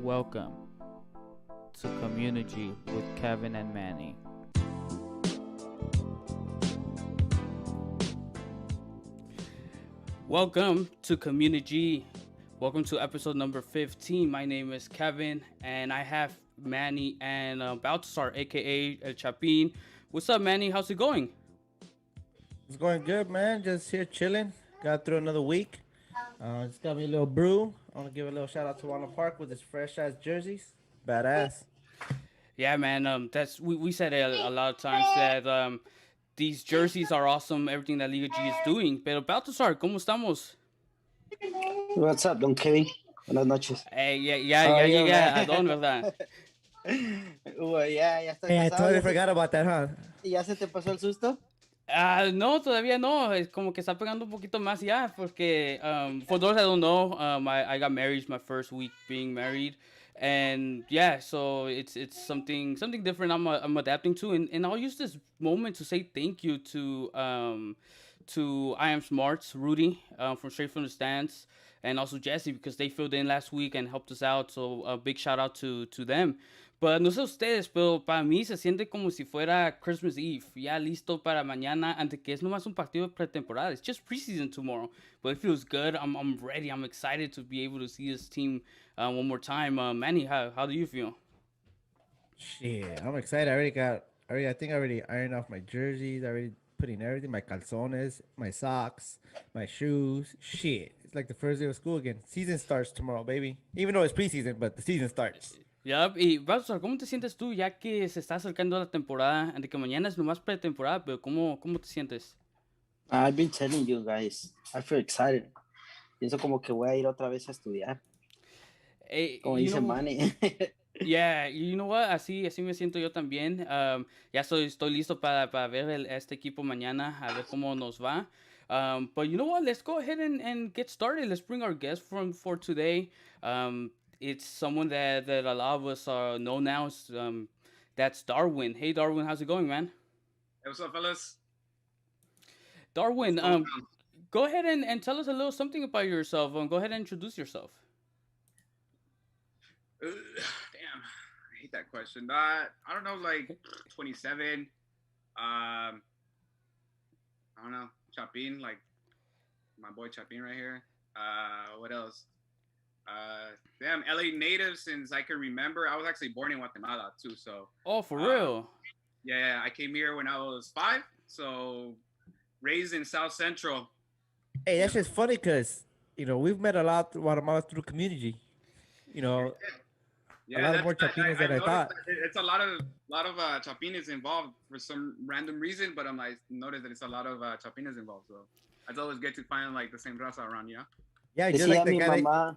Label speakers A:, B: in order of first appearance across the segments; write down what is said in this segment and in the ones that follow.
A: Welcome to Community with Kevin and Manny. Welcome to Community. Welcome to episode number 15. My name is Kevin, and I have Manny and Baltasar, aka El Chapin. What's up, Manny? How's it going?
B: It's going good, man. Just here chilling. Got through another week. Just got me a little brew. I want to give a little shout out to Walnut Park with his fresh ass jerseys. Badass.
A: Yeah, man. That's we said it a lot of times that these jerseys are awesome. Everything that Liga G is doing. Pero Baltasar, ¿cómo estamos?
C: What's up, Don Kevin? Buenas noches.
A: Ya llegué a Don, ¿verdad?
C: Ya estoy
B: Hey, I
C: casado.
B: totally forgot about that, huh?
C: ¿Ya se te pasó el susto?
A: No, todavía no. Es como que está pegando un poquito más ya, porque for those that don't know, I got married my first week being married, and yeah, so it's something different. I'm adapting to, and I'll use this moment to say thank you to I Am Smarts, Rudy, from Straight from the Stands, and also Jesse because they filled in last week and helped us out. So a big shout out to them. But no sé ustedes, pero para mí se siente como si fuera Christmas Eve, ya listo para mañana, ante que es nomás un partido de pretemporada. It's just preseason tomorrow, but it feels good. I'm ready. I'm excited to be able to see this team one more time. Manny, how do you feel?
B: Shit, I'm excited. I think I already ironed off my jerseys. I already put in everything, my calzones, my socks, my shoes. Shit, it's like the first day of school again. Season starts tomorrow, baby. Even though it's preseason, but the season starts.
A: Yep. Y Baltasar, ¿cómo te sientes tú ya que se está acercando la temporada? Ante que mañana es nomás pretemporada, pero ¿cómo te sientes?
C: I've been telling you guys, I feel excited. Pienso como que voy a ir otra vez a estudiar,
A: Hey,
C: como
A: you
C: dice
A: know,
C: Manny.
A: yeah, you know what? Así me siento yo también. Ya estoy listo para ver este equipo mañana, a ver cómo nos va. But you know what? Let's go ahead and get started. Let's bring our guest for today. It's someone that a lot of us know now. That's Darwin. Hey, Darwin, how's it going, man?
D: Hey, what's up, fellas?
A: Darwin,
D: What's going on?
A: go ahead and tell us a little something about yourself. Go ahead and introduce yourself.
D: Damn, I hate that question. I don't know, like 27. I don't know, Chapin, like my boy Chapin right here. What else? Damn, LA native since I can remember. I was actually born in Guatemala too, so
A: Oh, for real?
D: yeah, I came here when I was 5. So raised in South Central.
B: Hey, that's just funny because we've met a lot of Guatemala through community.
D: Yeah,
B: a lot of more Chapines than I
D: noticed
B: thought.
D: that it's a lot of Chapines involved for some random reason, but I'm like noticed that it's a lot of Chapines involved. So it's always good to find like the same raza around, you know?
B: Yeah, just
C: Decía
B: like the
C: mi
B: guy.
C: mamá,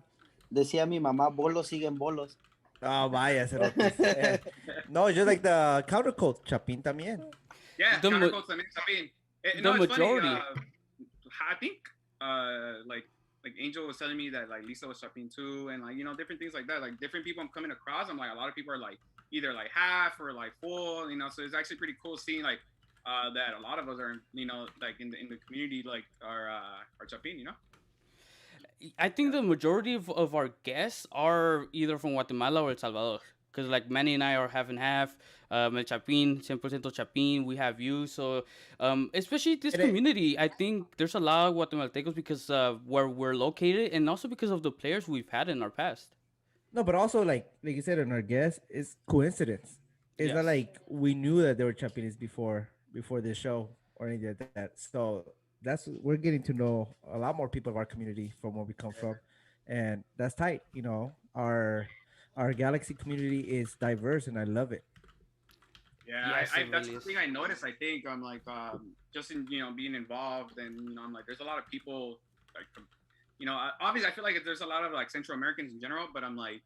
C: decía mi mamá, bolos siguen bolos.
B: Oh, vaya, cerotes. Yeah. No, just like the countercult, Chapin también.
D: Yeah,
A: The ma-
D: countercults, I mean, Chapin.
A: the
D: It's
A: majority.
D: Funny, I think like Angel was telling me that like Lisa was Chapin too, and like different things like that. Like different people I'm coming across, I'm like a lot of people are like either like half or like full, So it's actually pretty cool seeing like that a lot of us are like in the community like are Chapin,
A: I think the majority of our guests are either from Guatemala or El Salvador. Because like Manny and I are half and half. El Chapin, 100% Chapin. We have you. So, especially this
B: And it-
A: community, I think there's a lot of Guatemaltecos because where we're located and also because of the players we've had in our past.
B: No, but also like you said in our guest, it's coincidence. It's not
A: Yes.
B: like we knew that they were Chapines before this show or anything like that. So we're getting to know a lot more people of our community from where we come from, and that's tight. Our Galaxy community is diverse, and I love it.
D: Yeah,
A: Yes,
D: I
A: it
D: that's
A: really
D: the
A: is.
D: thing I noticed. I think I'm like just in being involved, and I'm like there's a lot of people like obviously I feel like there's a lot of like Central Americans in general, but I'm like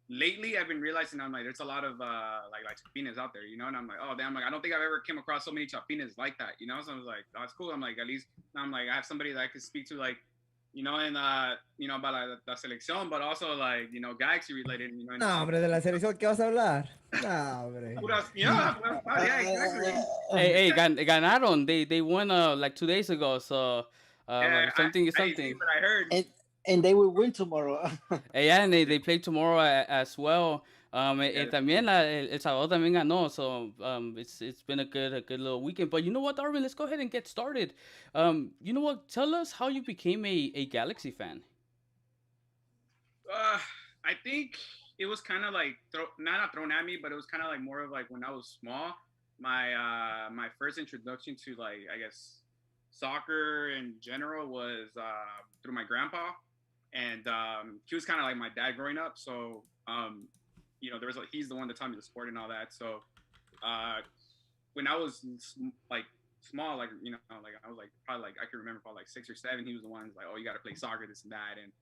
D: lately I've been realizing I'm like there's a lot of like Chapines out there, and I'm like oh damn, like I don't think I've ever came across so many Chapines like that, So I was like that's cool. I'm like at least now I'm like I have somebody that I can speak to like and about la selección, but also like Galaxy related, and
B: No, hombre, de la selección, ¿qué vas a hablar? No, hombre.
D: yeah, exactly.
A: Hey, ganaron. They won like 2 days ago. So,
D: Yeah,
A: something is
D: I see
A: something.
D: what I heard.
C: En, And they will win tomorrow.
A: Yeah, and they play tomorrow as well.
D: Yeah.
A: También El Salvador también ganó, so it's been a good little weekend. But you know what, Darwin, let's go ahead and get started. You know what? Tell us how you became a Galaxy fan.
D: Uh, I think it was kind of like not thrown at me, but it was kind of like more of like when I was small. My first introduction to like I guess soccer in general was through my grandpa, and he was kind of like my dad growing up. So there was like he's the one that taught me the sport and all that. So uh, when I was like small, like like I was like probably like I can remember probably like 6 or 7. He was the one who's like, oh, you got to play soccer, this and that, and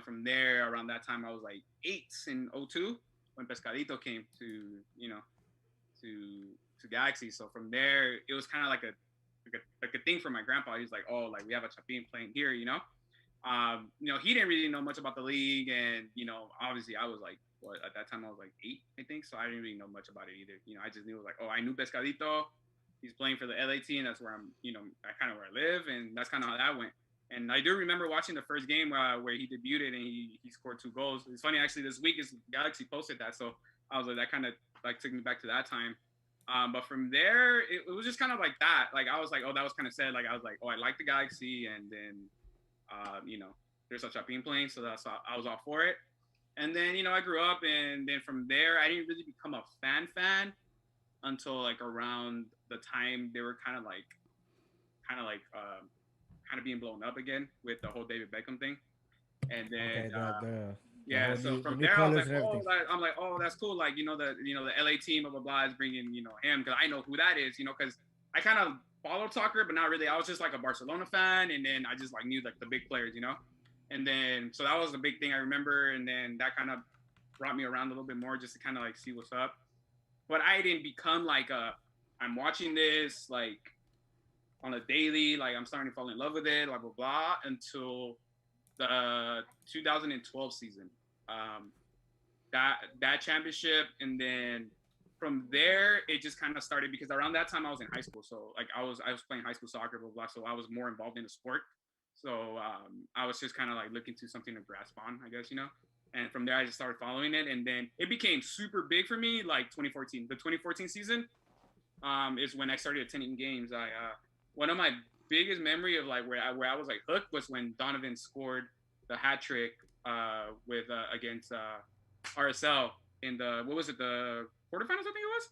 D: from there around that time I was like 8 in '02 when Pescadito came to to Galaxy. So from there it was kind of like a thing for my grandpa. He's like, oh, like we have a Chapin playing here, he didn't really know much about the league, and obviously I was like, what, at that time I was like 8, I think, so I didn't really know much about it either. I just knew like, oh, I knew Pescadito, he's playing for the LA team, that's where I'm, I kind of where I live, and that's kind of how that went. And I do remember watching the first game where he debuted and he scored 2 goals. It's funny, actually, this week is Galaxy posted that, so I was like, that kind of like took me back to that time. But from there, it was just kind of like that. Like I was like, oh, that was kind of sad. Like I was like, oh, I like the Galaxy, and then there's a Chapin playing, so I was all for it. And then I grew up, and then from there, I didn't really become a fan until like around the time they were kind of being blown up again with the whole David Beckham thing. And then so from there I was like, oh, that's cool. Like the LA team blah blah blah is bringing him, because I know who that is, because I kind of followed soccer, but not really. I was just like a Barcelona fan, and then I just like knew like the big players, and then so that was the big thing I remember, and then that kind of brought me around a little bit more just to kind of like see what's up. But I didn't become like I'm watching this like on a daily, like I'm starting to fall in love with it, blah blah blah, until the 2012 season. That championship, and then from there it just kind of started, because around that time I was in high school, so like I was playing high school soccer, blah blah, so I was more involved in the sport. So I was just kind of like looking to something to grasp on, I guess, and from there I just started following it, and then it became super big for me like 2014. The 2014 season is when I started attending games. One of my biggest memory of like where I was like hooked was when Donovan scored the hat trick with against RSL in the, what was it, the quarterfinals, I think it was,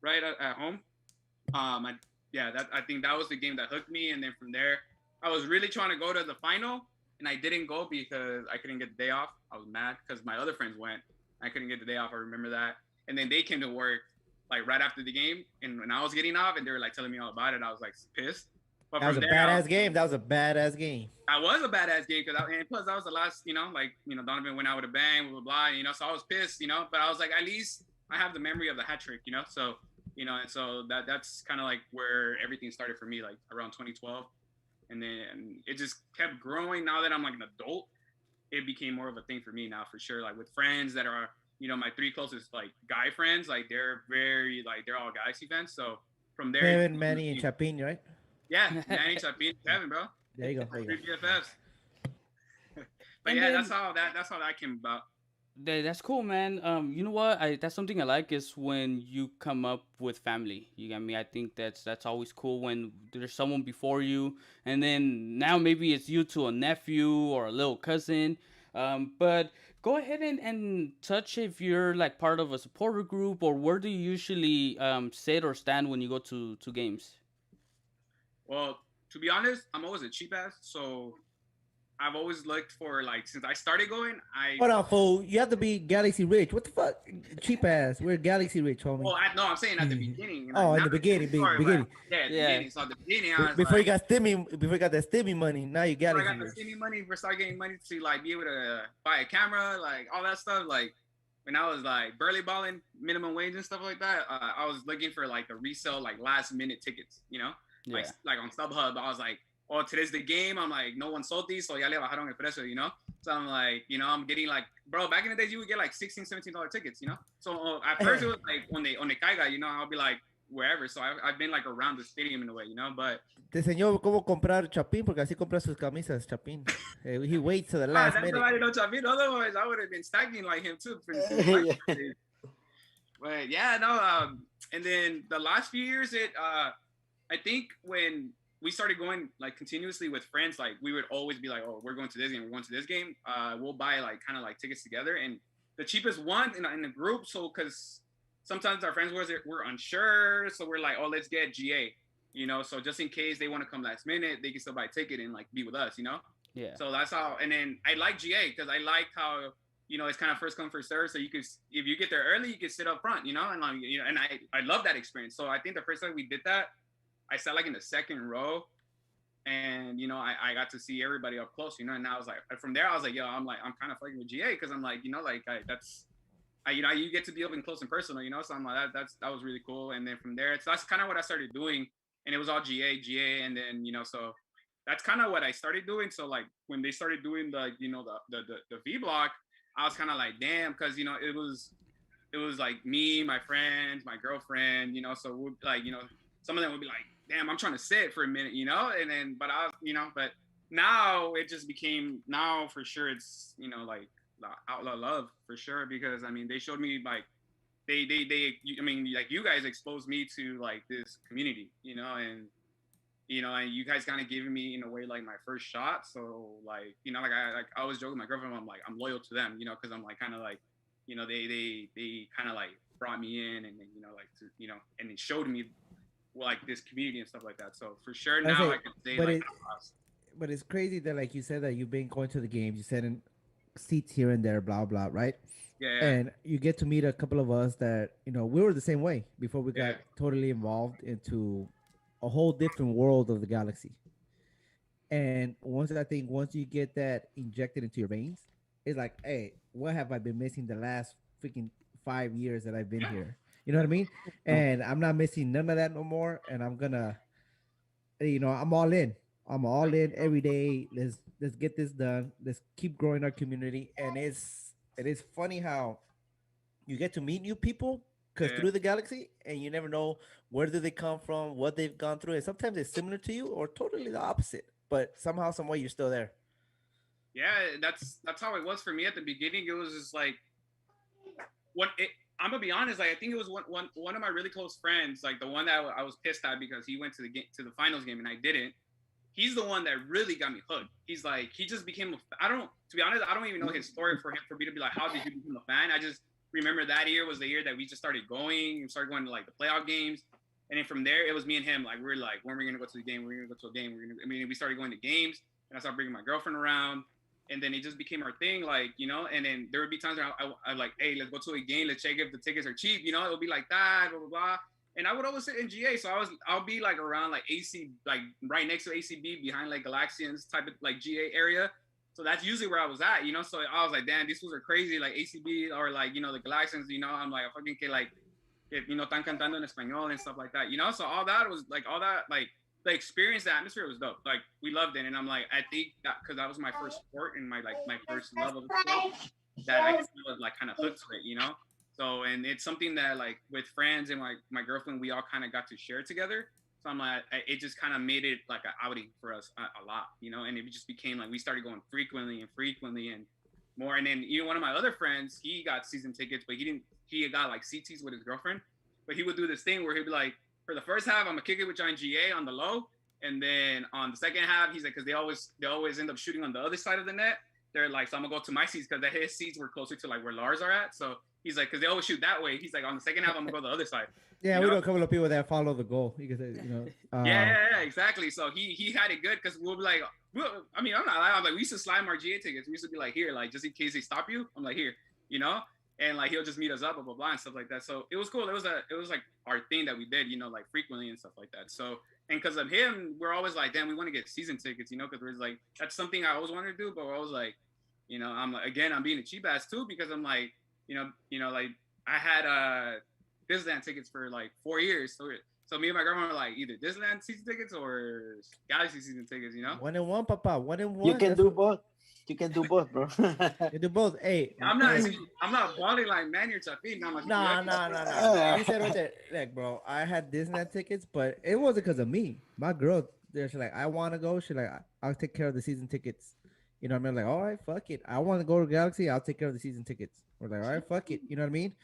D: right at home. I think that was the game that hooked me, and then from there I was really trying to go to the final, and I didn't go because I couldn't get the day off. I was mad because my other friends went. I couldn't get the day off. I remember that. And then they came to work like right after the game, and when I was getting off, and they were like telling me all about it, I was like pissed. But
B: that was a badass game. That was a badass game.
D: That was a badass game, and plus that was the last, Donovan went out with a bang, blah blah blah. So I was pissed, but I was like, at least I have the memory of the hat trick, So and so that's kind of like where everything started for me, like around 2012. And then it just kept growing. Now that I'm like an adult, it became more of a thing for me now, for sure. Like with friends that are, my 3 closest like guy friends, like they're very like they're all Galaxy fans. So from there,
B: Kevin, Manny, and Chapin, right?
D: Yeah, Manny, Chapin, Kevin, bro.
B: There you go.
D: 3 BFFs. But
A: and
D: yeah,
A: then,
D: that's how that came about.
A: That's cool, man. You know what? That's something I like, is when you come up with family. You get me? I think that's always cool when there's someone before you, and then now maybe it's you to a nephew or a little cousin. But go ahead and touch if you're like part of a supporter group, or where do you usually sit or stand when you go to games?
D: Well, to be honest, I'm always a cheap ass, so I've always looked for, like, since I started going,
B: Hold on, fool. You have to be Galaxy rich. What the fuck? Cheap ass. We're Galaxy rich, homie.
D: Well, I'm saying at the beginning.
B: Oh, in the beginning, beginning.
D: Yeah, at the beginning. So at the beginning, I was
B: before
D: like,
B: you got that stimmy money, now you Galaxy
D: I got the stimmy money, for start getting money to like be able to buy a camera, like all that stuff. Like when I was like barely balling minimum wage and stuff like that, I was looking for like the resale, like last minute tickets, like on StubHub. I was like, oh, today's the game. I'm like, no one sold these, so ya le bajaron el precio, So I'm like, I'm getting like, bro, back in the days, you would get like $16, $17 tickets, So at first it was like, on the caiga, I'll be like, wherever. So I've been like around the stadium in a way, but
B: Te enseñó cómo comprar Chapín, porque así compra sus camisas, Chapín. He waits to the last
D: that's
B: minute.
D: why I know Chavito. Otherwise, I would have been stacking like him too.
C: Yeah.
D: But yeah, no. And then the last few years, I think when we started going like continuously with friends, like we would always be like, oh, we're going to this game, we're going to this game. We'll buy like kind of like tickets together, and the cheapest one in the group. So because sometimes our friends were unsure, so we're like, oh, let's get GA. So just in case they want to come last minute, they can still buy a ticket and like be with us.
A: Yeah.
D: So that's how. And then I like GA because I liked how it's kind of first come first serve. So you could, if you get there early, you can sit up front, and like and I love that experience. So I think the first time we did that, I sat like in the second row, and I got to see everybody up close, and I was like, from there I was like, yo, I'm kind of fucking with GA because I'm like, you get to be up and close and personal, so I'm like, that was really cool. And then from there, so that's kind of what I started doing, and it was all GA, and then so that's kind of what I started doing. So like when they started doing the the V block, I was kind of like, damn, because it was like me, my friends, my girlfriend, so we'd like, some of them would be like, damn, I'm trying to sit for a minute, and then, but I was, but now it just became, now for sure, it's, like outlaw love for sure, because I mean, they showed me like, I mean, like you guys exposed me to like this community, and, and you guys kind of giving me in a way like my first shot. So like, like I always joke with my girlfriend, I'm like, I'm loyal to them, because I'm like, kind of like, they kind of like brought me in, and then, like, to, and it showed me like this community and stuff like that. So for sure now I can say
B: but
D: like,
B: but it's crazy that like you said that you've been going to the games, you said in seats here and there, blah blah, right?
D: yeah.
B: And you get to meet a couple of us that we were the same way before we got
D: Yeah.
B: totally involved into a whole different world of the galaxy. And once you get that injected into your veins, it's like, hey, what have I been missing the last freaking 5 years that I've been here? You know what I mean? And I'm not missing none of that no more. And I'm gonna, I'm all in. I'm all in every day. Let's get this done. Let's keep growing our community. And it is funny how you get to meet new people because
D: Yeah.
B: through the galaxy, and you never know where do they come from, what they've gone through, and sometimes it's similar to you or totally the opposite. But somehow, some way, you're still there.
D: Yeah, that's how it was for me at the beginning. It was just like, I'm gonna be honest. Like I think it was one of my really close friends, like the one that I was pissed at because he went to the finals game and I didn't. He's the one that really got me hooked. He's like, he just became to be honest, I don't even know his story for me to be like, how did you become a fan? I just remember that year was the year that we just started going and started going to like the playoff games. And then from there, it was me and him. Like, we're like, when are we going to go to the game? We're going to go to a game. We started going to games, and I started bringing my girlfriend around. And then it just became our thing, like, and then there would be times where I like, hey, let's go to a game. Let's check if the tickets are cheap. It would be like that, blah, blah, blah. And I would always sit in GA. So I'll be like around like AC, like right next to ACB, behind like Galaxians type of like GA area. So that's usually where I was at, So I was like, damn, these fools are crazy, like ACB or like, the Galaxians, I'm like, I fucking like, están cantando en español and stuff like that, So all that was like, the experience, the atmosphere was dope. Like we loved it. And I'm like, I think that because that was my first sport and my first love of the sport, that I was like kind of hooked to it, So, and it's something that like with friends and my girlfriend, we all kind of got to share together. So I'm like, it just kind of made it like an outing for us a lot, and it just became like, we started going frequently and more. And then even one of my other friends, he got season tickets, but he got like CTs with his girlfriend, but he would do this thing where he'd be like, for the first half, I'm gonna kick it with John GA on the low. And then on the second half, he's like, cause they always end up shooting on the other side of the net. They're like, so I'm gonna go to my seats because his seats were closer to like where Lars are at. So he's like, cause they always shoot that way. He's like, on the second half, I'm gonna go to the other side.
B: Yeah, we know a couple of people that follow the goal. You can say,
D: yeah, exactly. So he had it good because we'll be like, I mean, I'm not lying. I'm like, we used to slide him our GA tickets. We used to be like, here, like just in case they stop you. I'm like, here, and like he'll just meet us up, blah blah blah, and stuff like that. So it was cool. It was like our thing that we did, like frequently and stuff like that. So, and because of him, we're always like, damn, we want to get season tickets, because we're like, that's something I always wanted to do, but we're always like, I'm like, again, I'm being a cheap ass too, because I'm like, like I had Disneyland tickets for like 4 years. So me and my grandma were like either Disneyland season tickets or Galaxy season tickets. You know.
B: 1-1, Papa. 1-1.
C: You can
B: That's
C: do
B: what-
C: both. You can do both, bro.
B: You do both. Hey,
D: I'm not.
B: hey.
D: I'm not balling like man. You're Chapin. I'm like,
B: Nah. You said right there, like, bro. I had Disneyland tickets, but it wasn't because of me. My girl, there, she's like, I want to go. She's like, I'll take care of the season tickets. You know what I mean? Like, all right, fuck it. I want to go to Galaxy. I'll take care of the season tickets. We're like, all right, fuck it. You know what I mean?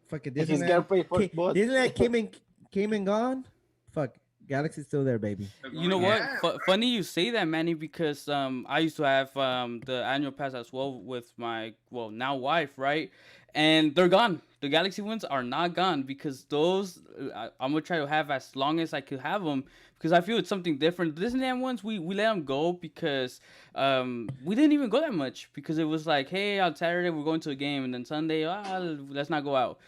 B: Fucking
C: If his girl
B: Disneyland.
C: pay for both.
B: Disneyland came and gone. Fuck, Galaxy's still there, baby.
A: You know what? Funny you say that, Manny, because I used to have the annual pass as well with my now wife, right? And they're gone. The Galaxy ones are not gone because those I'm gonna try to have as long as I could have them because I feel it's something different. The Disneyland ones we let them go because we didn't even go that much because it was like, hey, on Saturday we're going to a game and then Sunday let's not go out.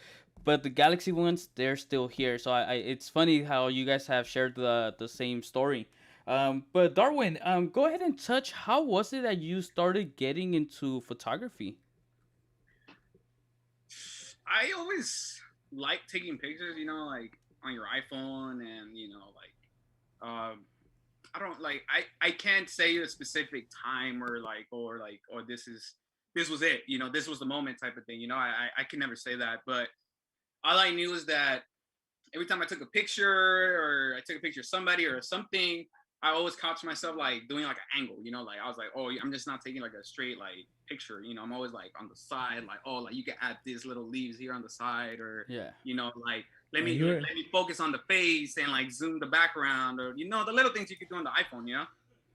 A: But the Galaxy ones, they're still here. So it's funny how you guys have shared the same story. But Darwin, go ahead and touch. How was it that you started getting into photography?
D: I always like taking pictures, you know, like on your iPhone, and you know, like I don't like I can't say a specific time or this was it, you know, this was the moment type of thing, you know. I can never say that, but all I knew is that every time I took a picture or I took a picture of somebody or something, I always caught myself like doing like an angle, you know, like I was like, oh, I'm just not taking like a straight like picture, you know. I'm always like on the side, like, oh, like you can add these little leaves here on the side, or you know, like let me focus on the face and like zoom the background, or you know, the little things you could do on the iPhone, you know.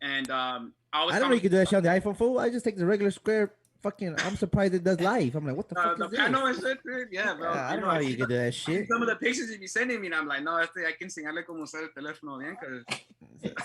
D: And I
B: don't know you can do that shit on the iPhone, fool. I just take the regular square. Fucking, I'm surprised it does live. I'm like, what the fuck is this?
D: Panel and shit, dude. Yeah, bro.
B: I don't know how you can do that shit.
D: Some of the pictures you be sending me, and I'm like, no, I can enseñarle cómo usar el teléfono bien,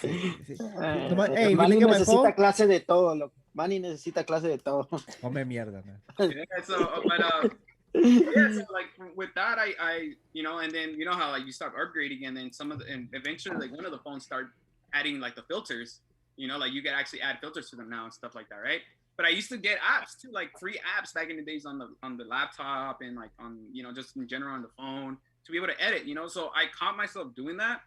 B: Hey,
C: Manny
B: look at my
C: necesita
B: phone.
C: clase de todo. Manny necesita clase de todo.
B: Come mierda, man.
D: Yeah, so, but yeah, so like with that, I you know, and then you know how like you start upgrading, and then and eventually like one of the phones start adding like the filters, you know, like you can actually add filters to them now and stuff like that, right? But I used to get apps too, like free apps back in the days on the laptop and like on, you know, just in general on the phone to be able to edit, you know. So I caught myself doing that,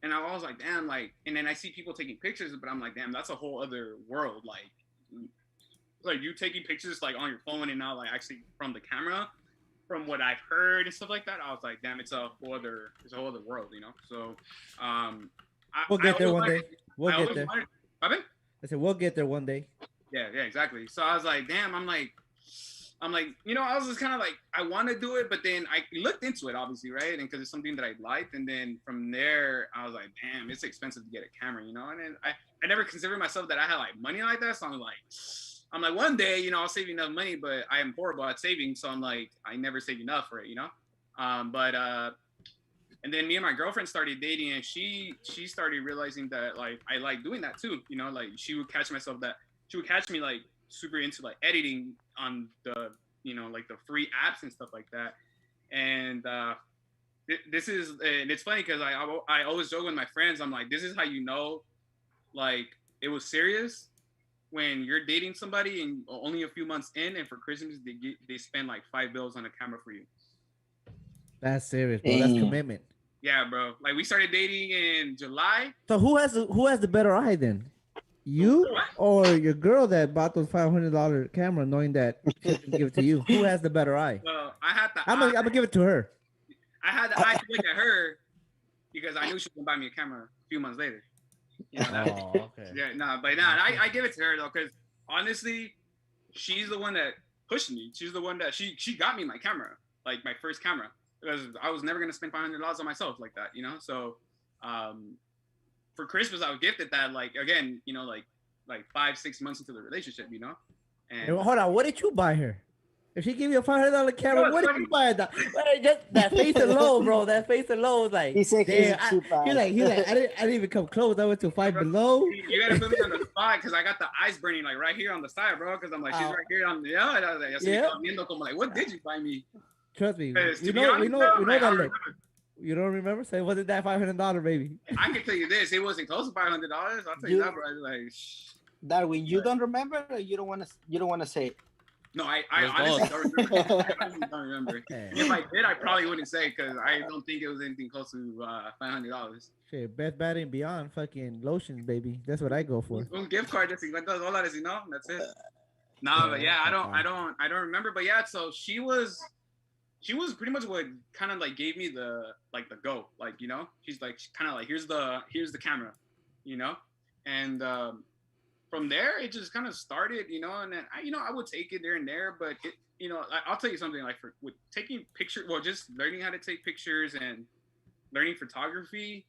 D: and I was like, damn, like, and then I see people taking pictures, but I'm like, damn, that's a whole other world, like you taking pictures like on your phone and now like actually from the camera, from what I've heard and stuff like that. I was like, damn, it's a whole other world, you know. So
B: we'll get there one day. We'll get there.
D: I
B: said we'll get there one day.
D: Yeah, exactly. So I was like, damn, I'm like, you know, I was just kind of like, I want to do it, but then I looked into it, obviously, right? And because it's something that I liked, and then from there, I was like, damn, it's expensive to get a camera, you know. And then I never considered myself that I had like money like that, so I'm like, one day, you know, I'll save enough money, but I am horrible at saving, so I'm like, I never save enough for it, you know. And then me and my girlfriend started dating, and she started realizing that like I like doing that too, you know, like she would catch me like super into like editing on the, you know, like the free apps and stuff like that. And this is, and it's funny because I always joke with my friends, I'm like, this is how you know like it was serious, when you're dating somebody and only a few months in, and for Christmas they spend like $5 on a camera for you.
B: That's serious, bro. That's commitment.
D: Yeah, bro. Like we started dating in July.
B: So who has the better eye then? You or your girl that bought those $500 camera, knowing that she can give it to you? Who has the better eye?
D: Well, I had the.
B: I'm gonna give it to her.
D: I had the eye to look at her because I knew she was gonna buy me a camera a few months later. You know,
B: okay.
D: Yeah, I give it to her though, because honestly, she's the one that pushed me. She's the one that she got me my camera, like my first camera, because I was never gonna spend $500 on myself like that, you know. So, for Christmas, I was gifted that, like, again, you know, like 5-6 months into the relationship, you know. And
B: hold on, what did you buy her? If she gave you a $500 camera, what did you buy that? Just that face alone, bro. That face alone was like,
C: he's like,
B: he's like, I didn't even come close. I went to Five Below.
D: You gotta put me on the spot because I got the eyes burning like right here on the side, bro. Because I'm like, she's right here on the and I was like, what did you buy me?
B: Trust me, we know that look. You don't remember? So it wasn't that $500, baby.
D: I can tell you this: it wasn't close to $500. I'll tell you that, bro. Like,
C: Darwin, you don't remember, or you don't want to say it?
D: No, I
A: Los
D: honestly
A: dos.
D: don't remember. I honestly don't remember.
B: Hey,
D: If I did, I probably wouldn't say because I don't think it was anything close to $500.
B: shit, Best Bad and Beyond, fucking lotions, baby. That's what I go for.
D: Un gift card de $50, you know, that's it. No, but
B: Yeah,
D: yeah,
B: papa.
D: I don't remember. But yeah, so she was pretty much what kind of like gave me the like the go, like you know, she's like kind of like here's the camera, you know, and from there it just kind of started, you know, and then I would take it there and there, but it, I'll tell you something like with taking pictures, well, just learning how to take pictures and learning photography,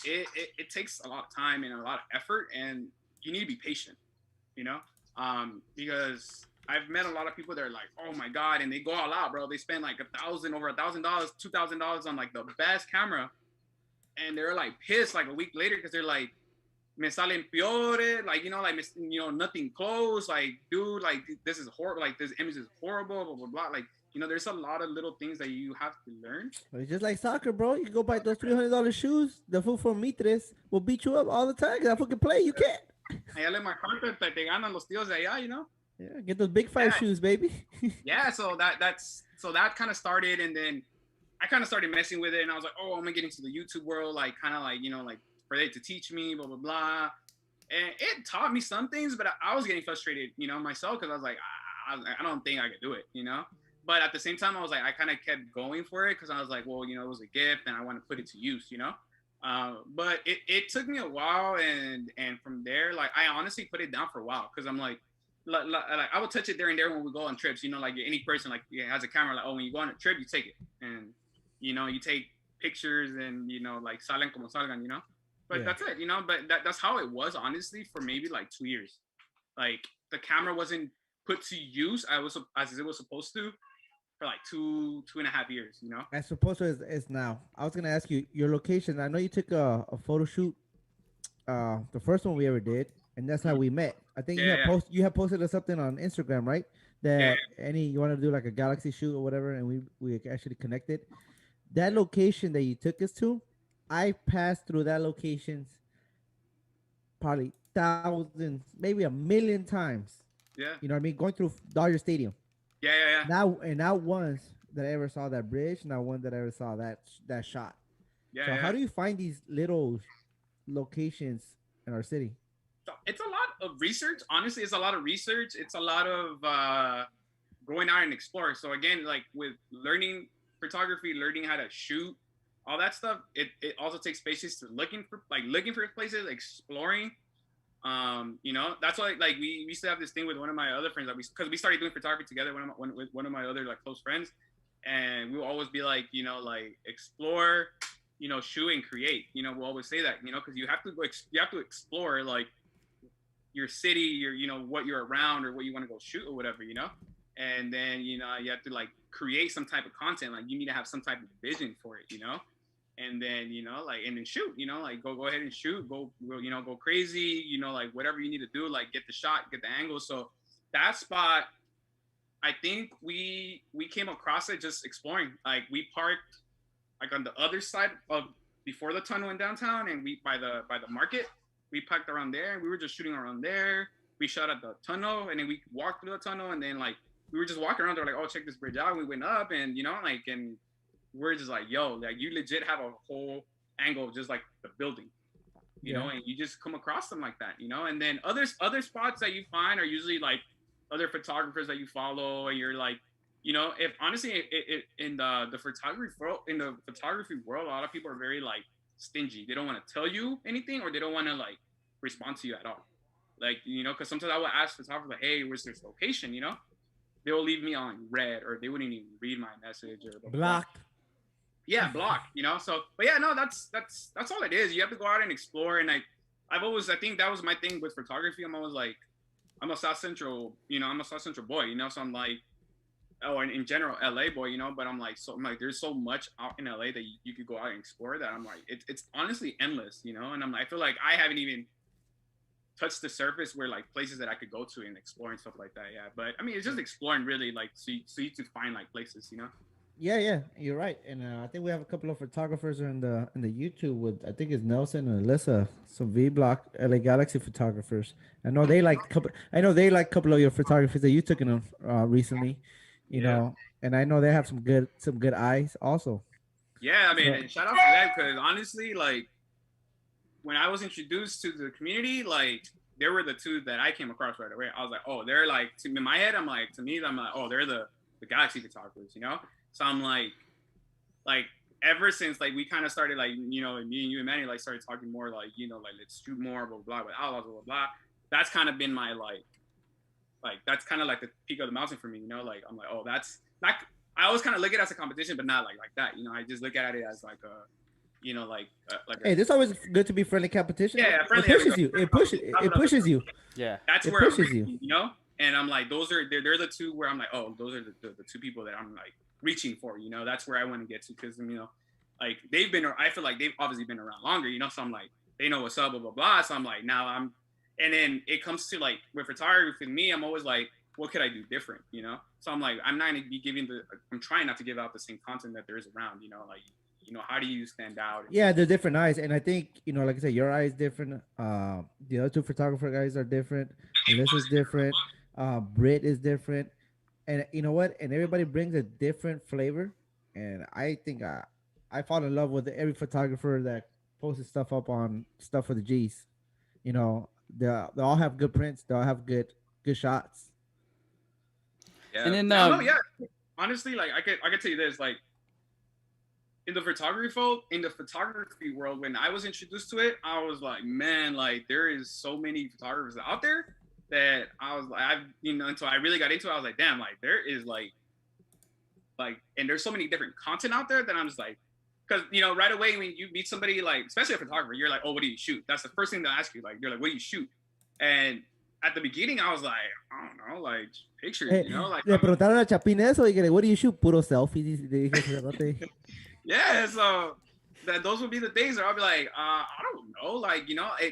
D: it takes a lot of time and a lot of effort, and you need to be patient, you know, because I've met a lot of people that are like, oh my god, and they go all out, bro. They spend like over $1,000, $2,000 on like the best camera, and they're like pissed like a week later because they're like, me salen peores, like nothing close, like dude, like this is horrible, like this image is horrible, blah blah blah, like there's a lot of little things that you have to learn.
B: It's just like soccer, bro. You go buy those $300 shoes. The fool from Mitres will beat you up all the time. Cause I fucking play. You can't.
D: Allá le marcaste, te ganan los tíos de allá,
B: Yeah, get those big five shoes, baby.
D: Yeah, so that kind of started, and then I kind of started messing with it, and I was like, oh, I'm gonna get into the YouTube world, like kind of like like for they to teach me, blah blah blah, and it taught me some things, but I was getting frustrated, myself, because I was like, I don't think I could do it, But at the same time, I was like, I kind of kept going for it because I was like, well, it was a gift, and I want to put it to use, But it took me a while, and from there, like I honestly put it down for a while because I'm like I would touch it there and there when we go on trips, like any person like has a camera, like, oh, when you go on a trip, you take it, and you take pictures, and like salen como salgan, But that's it, But that's how it was, honestly, for maybe like 2 years. Like the camera wasn't put to use as it was supposed to for like 2.5 years,
B: As supposed to is now. I was gonna ask you your location. I know you took a photo shoot, the first one we ever did, and that's how we met. I think you have posted us something on Instagram, right? That you want to do like a galaxy shoot or whatever, and we actually connected. That location that you took us to, I passed through that locations probably thousands, maybe a million times.
D: Yeah.
B: You know what I mean? Going through Dodger Stadium.
D: Yeah.
B: Not once that I ever saw that bridge, not one that I ever saw that shot.
D: Yeah.
B: So how do you find these little locations in our city?
D: It's a lot of research. Honestly, it's a lot of research. It's a lot of going out and explore. So again, like with learning photography, learning how to shoot, all that stuff, it also takes patience to looking for places, exploring. That's why like we used to have this thing with one of my other friends, because we started doing photography together, with one of my other like close friends, and we will always be like, like explore, shoot and create. We'll always say that, because you have to explore like your city, your what you're around or what you want to go shoot or whatever, and then you have to like create some type of content, like you need to have some type of vision for it, and then like and then shoot, like go ahead and shoot, go crazy, like whatever you need to do, like get the shot, get the angle. So that spot, I think we came across it just exploring. Like we parked like on the other side of before the tunnel in downtown, and we by the market, we parked around there, and we were just shooting around there. We shot at the tunnel, and then we walked through the tunnel, and then like we were just walking around there like, oh, check this bridge out. And we went up, and and we're just like, yo, like you legit have a whole angle of just like the building, you know, and you just come across them like that, and then other spots that you find are usually like other photographers that you follow, and you're like, if honestly in the photography world, a lot of people are very like stingy. They don't want to tell you anything, or they don't want to like respond to you at all. Like, because sometimes I will ask photographers like, hey, where's this location? They will leave me on red, or they wouldn't even read my message, or
B: blocked.
D: Yeah, blocked. So, but yeah, no, that's all it is. You have to go out and explore. And I think that was my thing with photography. I'm always like, I'm a South Central boy, so I'm like, oh, and in general, LA boy, but I'm like, there's so much out in LA that you could go out and explore that I'm like, it's honestly endless, and I feel like I haven't even touched the surface where like places that I could go to and explore and stuff like that. Yeah. But I mean, it's just exploring really, like, so you to find like places,
B: Yeah, you're right. And I think we have a couple of photographers in the YouTube with I think it's Nelson and Alyssa, some V Block LA Galaxy photographers. I know they like a couple of your photographies that you took in them recently, you
D: Yeah.
B: know, and I know they have some good eyes also.
D: Yeah, I mean,
B: So
D: and shout out to them because honestly, like when I was introduced to the community, like they were the two that I came across right away. I was like, oh, they're like in my head, I'm like to me, I'm like, oh, they're the Galaxy photographers, you know. So I'm like ever since like we kind of started like me and you and Manny like started talking more like like let's shoot more blah blah blah with outlaws blah blah blah. That's kind of been my like that's kind of like the peak of the mountain for me, you know. Like I'm like, oh, that's not. I always kind of look at it as a competition, but not like that, you know. I just look at it as like a like
B: hey,
D: a
B: this always good to be friendly competition.
D: yeah,
B: It
D: friendly. There we go.
B: pushes you. It pushes you.
A: Yeah.
D: That's
B: It
D: where I'm
B: pushes you.
D: reaching, you know. And I'm like, they're the two where I'm like, oh, those are the two people that I'm like reaching for, you know. That's where I want to get to because like they've been. I feel like they've obviously been around longer, you know. So I'm like, they know what's up, blah blah blah. So I'm like, now I'm, and then it comes to like with photography with me, I'm always like, what could I do different, you know? So I'm like, I'm not gonna be giving I'm trying not to give out the same content that there is around, you know, like how do you stand out?
B: Yeah, they're different eyes, and I think like I said, your eye is different. The other two photographer guys are different. Alyssa's different. Brit is different, and you know what? And everybody brings a different flavor, and I think I fall in love with every photographer that posts stuff up on stuff for the G's. You know, they all have good prints. They all have good shots.
A: And
D: Yeah,
A: then
D: I don't know. Yeah, honestly, like I could tell you this, like in the photography world, when I was introduced to it, I was like, man, like there is so many photographers out there that I was like, until I really got into it, I was like, damn, like there is and there's so many different content out there that I'm just like, because right away when you meet somebody like, especially a photographer, you're like, oh, what do you shoot? That's the first thing they'll ask you. Like, they're like, what do you shoot? And at the beginning, I was like, I don't know, like pictures, like
B: Le preguntaron a Chapín eso y que, what do you shoot? Puro selfies. Le dije, "Cerote."
D: yeah, so that those would be the things that I'll be like, I don't know, like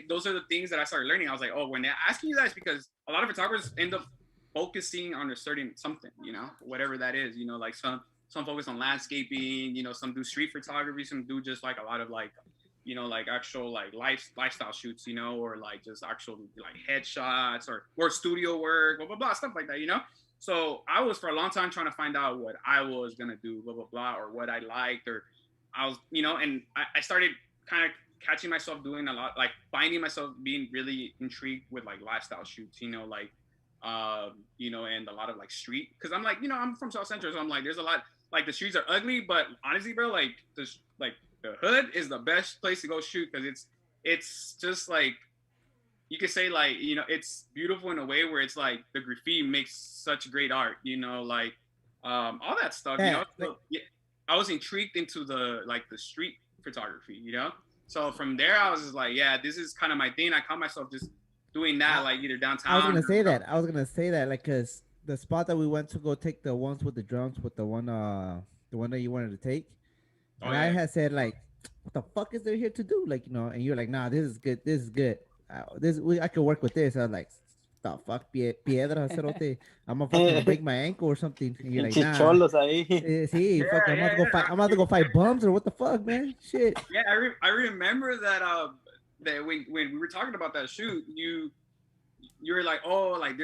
D: those are the things that I started learning. I was like, oh, when they're asking you that, it's because a lot of photographers end up focusing on a certain something, whatever that is, like some focus on landscaping, some do street photography, some do just like a lot of like, like actual like lifestyle shoots, or like just actual like headshots or studio work, blah blah blah, stuff like that, So I was for a long time trying to find out what I was gonna do, blah blah blah, or what I liked, or I was, and I started kind of catching myself doing a lot, like finding myself being really intrigued with like lifestyle shoots, like, and a lot of like street, because I'm like, I'm from South Central, so I'm like, there's a lot, like the streets are ugly, but honestly, bro, like the hood is the best place to go shoot because it's just like you could say like it's beautiful in a way where it's like the graffiti makes such great art, like all that stuff, So, yeah, I was intrigued into the street photography, so from there I was just like, yeah, this is kind of my thing. I caught myself just doing that like either downtown.
B: I was gonna say that like because the spot that we went to go take the ones with the drums with the one that you wanted to take,
D: Oh,
B: and
D: yeah.
B: I had said like, what the fuck is there here to do? Like and you're like, nah, this is good. This is good. I could work with this. I was like, the fuck, piedra, cerote. I'm gonna fucking break my ankle or something. And you're like, nah.
C: Chicholos ahí.
B: See,
D: Yeah,
B: fuck, I'm about to go fight. I'm about to go fight bums or what the fuck, man? Shit.
D: Yeah, I remember that that when we were talking about that shoot, you were like, oh, like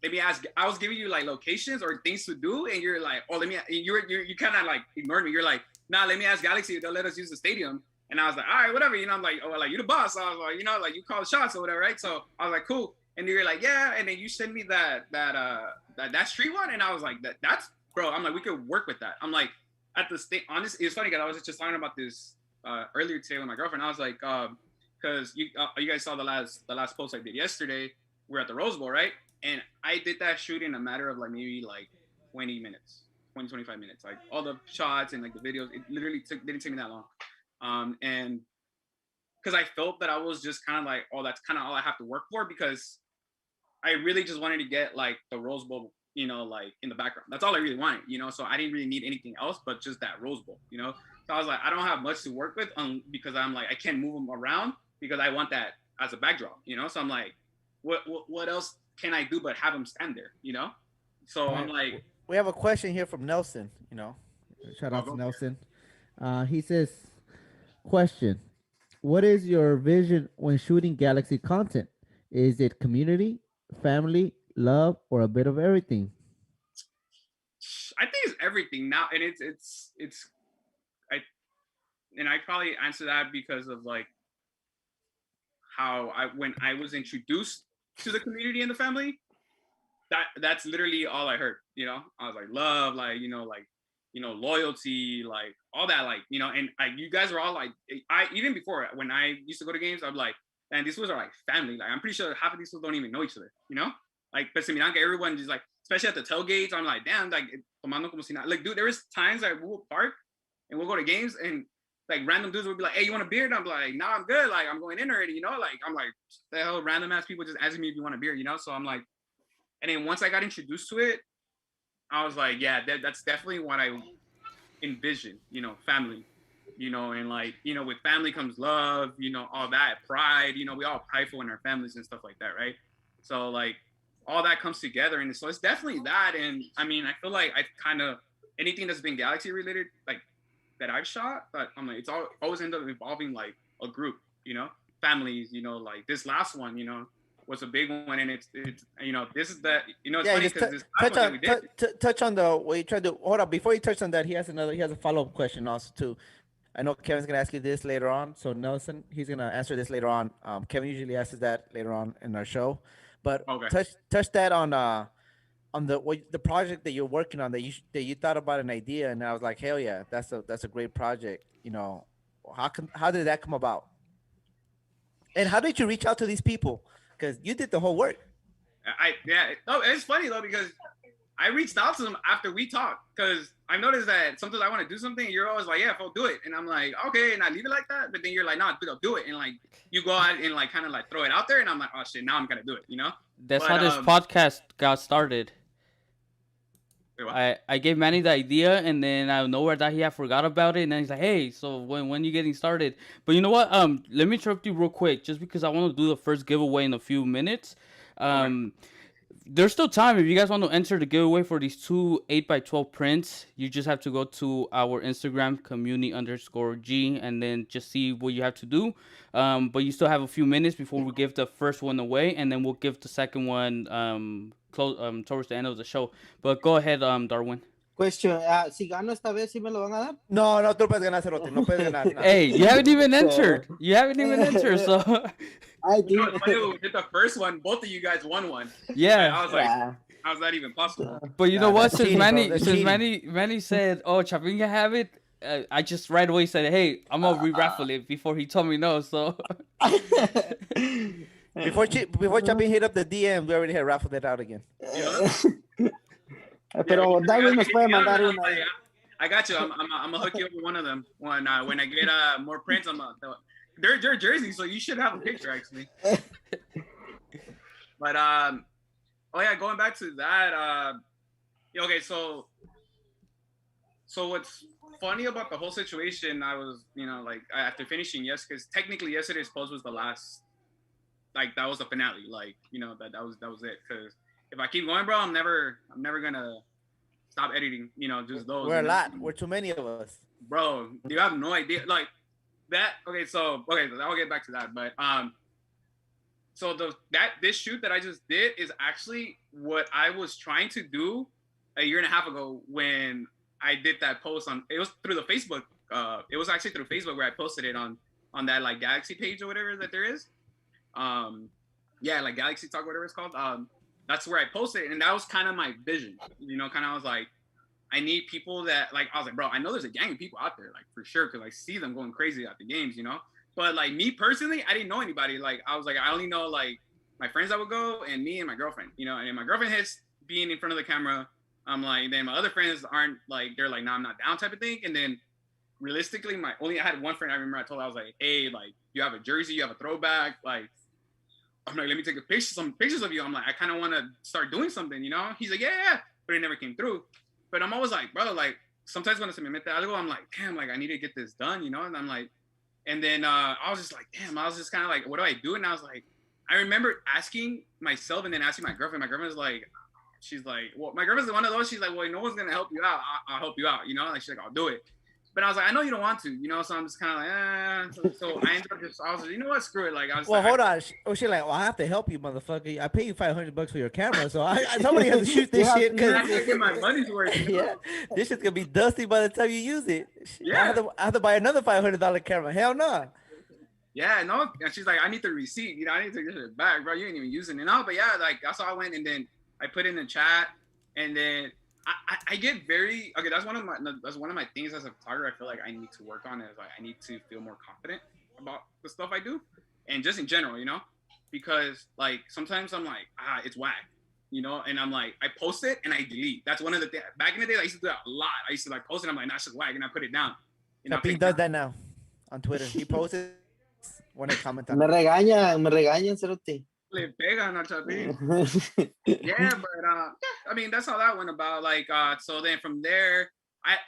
D: let me ask. I was giving you like locations or things to do, and you're like, oh, let me. You kind of like ignored me. You're like, nah, let me ask Galaxy if they'll let us use the stadium. And I was like, all right, whatever. I'm like, oh, like you the boss. So I was like, like you call the shots or whatever, right? So I was like, cool. And you're like, yeah. And then you send me that street one, and I was like, that's bro. I'm like, we could work with that. I'm like, at the state. Honestly, it's funny because I was just talking about this earlier today with my girlfriend. I was like, because you guys saw the last post I did yesterday. We're at the Rose Bowl, right? And I did that shoot in a matter of like maybe like 20 minutes, 25 minutes. Like all the shots and like the videos, it literally didn't take me that long. And because I felt that I was just kind of like, oh, that's kind of all I have to work for, because I really just wanted to get like the Rose Bowl, like in the background. That's all I really wanted, So I didn't really need anything else but just that Rose Bowl, So I was like, I don't have much to work with because I'm like, I can't move them around because I want that as a backdrop, So I'm like, what else can I do but have them stand there, So I'm like,
B: we have a question here from Nelson. Shout
D: Oh,
B: out to
D: go for it.
B: Nelson. He says, question: what is your vision when shooting Galaxy content? Is it community, family, love, or a bit of everything?
D: I think it's everything now, and it's I and I probably answer that because of like how I when I was introduced to the community and the family, that's literally all I heard. I was like love, like loyalty, like all that, like and you guys were all like, I even before when I used to go to games, I'm like, and these was are like family. Like I'm pretty sure half of these people don't even know each other. Like but se miran que everyone just like, especially at the tailgates. I'm like, damn, like tomando como si nada. Like dude, there was times that we will park and we'll go to games and like random dudes would be like, hey, you want a beer? And I'm like, nah, I'm good. Like I'm going in already. Like I'm like, the hell, random ass people just asking me if you want a beer. So I'm like, and then once I got introduced to it, I was like, yeah, that's definitely what I envision, family, and like, with family comes love, all that pride, we all prideful in our families and stuff like that, right? So like all that comes together, and so it's definitely that. And I mean, I feel like I've kind of anything that's been Galaxy related, like that I've shot, but I'm like, it's always end up involving like a group, families, like this last one, was a big one, and it's this is the it's
B: Yeah,
D: funny
B: just
D: because this last
B: touch
D: one that
B: on
D: we did.
B: touch on the what you tried to hold up before you touch on that. He has a follow up question also too. I know Kevin's gonna ask you this later on. So Nelson, he's gonna answer this later on. Kevin usually answers that later on in our show, but
D: Okay.
B: touch that on the project that you're working on that you thought about an idea and I was like, hell yeah, that's a great project. How did that come about? And how did you reach out to these people? Because you did the whole work.
D: Yeah. No, it's funny though because I reached out to them after we talked because I noticed that sometimes I want to do something and you're always like, yeah, I'll do it, and I'm like, okay, and I leave it like that, but then you're like, no, I'll do it, and like you go out and like kind of like throw it out there, and I'm like, oh shit, now I'm gonna do it.
A: That's how
D: But
A: this podcast got started.
D: wait, what?
A: I gave Manny the idea, and then out of nowhere that he had forgot about it, and then he's like, "Hey, so when you getting started?" But you know what? Let me interrupt you real quick, just because I want to do the first giveaway in a few minutes.
D: Okay.
A: Um, there's still time if you guys want to enter the giveaway for these two 8x12 prints. You just have to go to our Instagram community_G and then just see what you have to do. But you still have a few minutes before we give the first one away, and then we'll give the second one close towards the end of the show. But go ahead, Darwin.
C: Question, si gano esta vez, ¿sí me lo van a dar?
B: No, no, tú puedes ganar, Cerote. No puedes ganar. No.
A: Hey, you haven't even entered. You haven't even entered, so
C: I
D: You know,
C: did.
D: it's funny, when we did the first one, both of you guys won one.
A: yeah.
D: I was like,
C: Yeah.
D: how's that even possible?
A: But you know
B: Nah,
A: what?
B: that's cheating, bro. That's cheating.
A: Manny said, "Oh, Chapin can have it." I just right away said, "Hey, I'm gonna re-raffle it," before he told me no. So
B: Before Chapin hit up the DM, we already had raffled it out again.
C: Pero Darwin nos puede
D: Yeah,
C: mandar
D: I'm
C: una.
D: like, I got you. I'm gonna hook you up with one of them when I get more prints. They're jersey, so you should have a picture actually. But oh yeah, going back to that. Okay, so what's funny about the whole situation? I was, like after finishing because technically yesterday's post was the last, like that was the finale, like that was it. Because if I keep going, bro, I'm never gonna stop editing. Just those.
B: We're a lot. We're too many of us.
D: Bro, you have no idea. Like that. Okay, so I'll get back to that. But so this shoot that I just did is actually what I was trying to do a year and a half ago when I did that post on. It was through the Facebook. It was actually through Facebook where I posted it on that like Galaxy page or whatever that there is. Yeah, like Galaxy Talk, whatever it's called. That's where I posted it, and that was kind of my vision. I was like, I need people that like. I was like, bro, I know there's a gang of people out there, like for sure, because I see them going crazy at the games, But like me personally, I didn't know anybody. Like I was like, I only know like my friends that would go and me and my girlfriend, And my girlfriend hates being in front of the camera. I'm like, then my other friends aren't like, they're like, no, I'm not down type of thing. And then realistically, I had one friend I remember I told her, I was like, hey, like you have a jersey, you have a throwback, like. I'm like, let me take some pictures of you. I'm like, I kind of want to start doing something, He's like, yeah, but it never came through. But I'm always like, brother, like sometimes when se me mete algo, I'm like, damn, like I need to get this done, And I'm like, and then I was just like, damn, I was just kind of like, what do I do? And I was like, I remember asking myself and then asking my girlfriend. My girlfriend was like, she's like, well, my girlfriend's one of those. She's like, well, no one's gonna help you out. I'll help you out, you know. Like she's like, I'll do it. But I was like, I know you don't want to, you know. So I'm just kind of like, So I ended up I was like, you know what, screw it. Like I was.
B: Well,
D: like,
B: hold on. She's like, well, I have to help you, motherfucker. I pay you $500 for your camera, so somebody has to shoot this shit.
D: I
B: Cause
D: have to get my money's worth. You know?
B: yeah, this shit's gonna be dusty by the time you use it.
D: Yeah.
B: I have to buy another $500 camera. Hell no.
D: Yeah, no. And she's like, I need the receipt. You know, I need to take this shit back, bro. You ain't even using it. No, but yeah, like that's how I went, and then I put in the chat, and then I get very okay. That's one of my things as a photographer. I feel like I need to work on is like I need to feel more confident about the stuff I do, and just in general, you know, because like sometimes I'm like it's whack, you know, and I'm like I post it and I delete. That's one of the things. Back in the day, I used to do that a lot. I used to like post it. I'm like that's just whack, and I put it down.
B: Capin does that now on Twitter. He posts it when I comment on
C: Me
B: it.
C: regañan, Cerote.
D: Le pegan al Chapín. Yeah, but I mean that's how that went about. Like so then from there,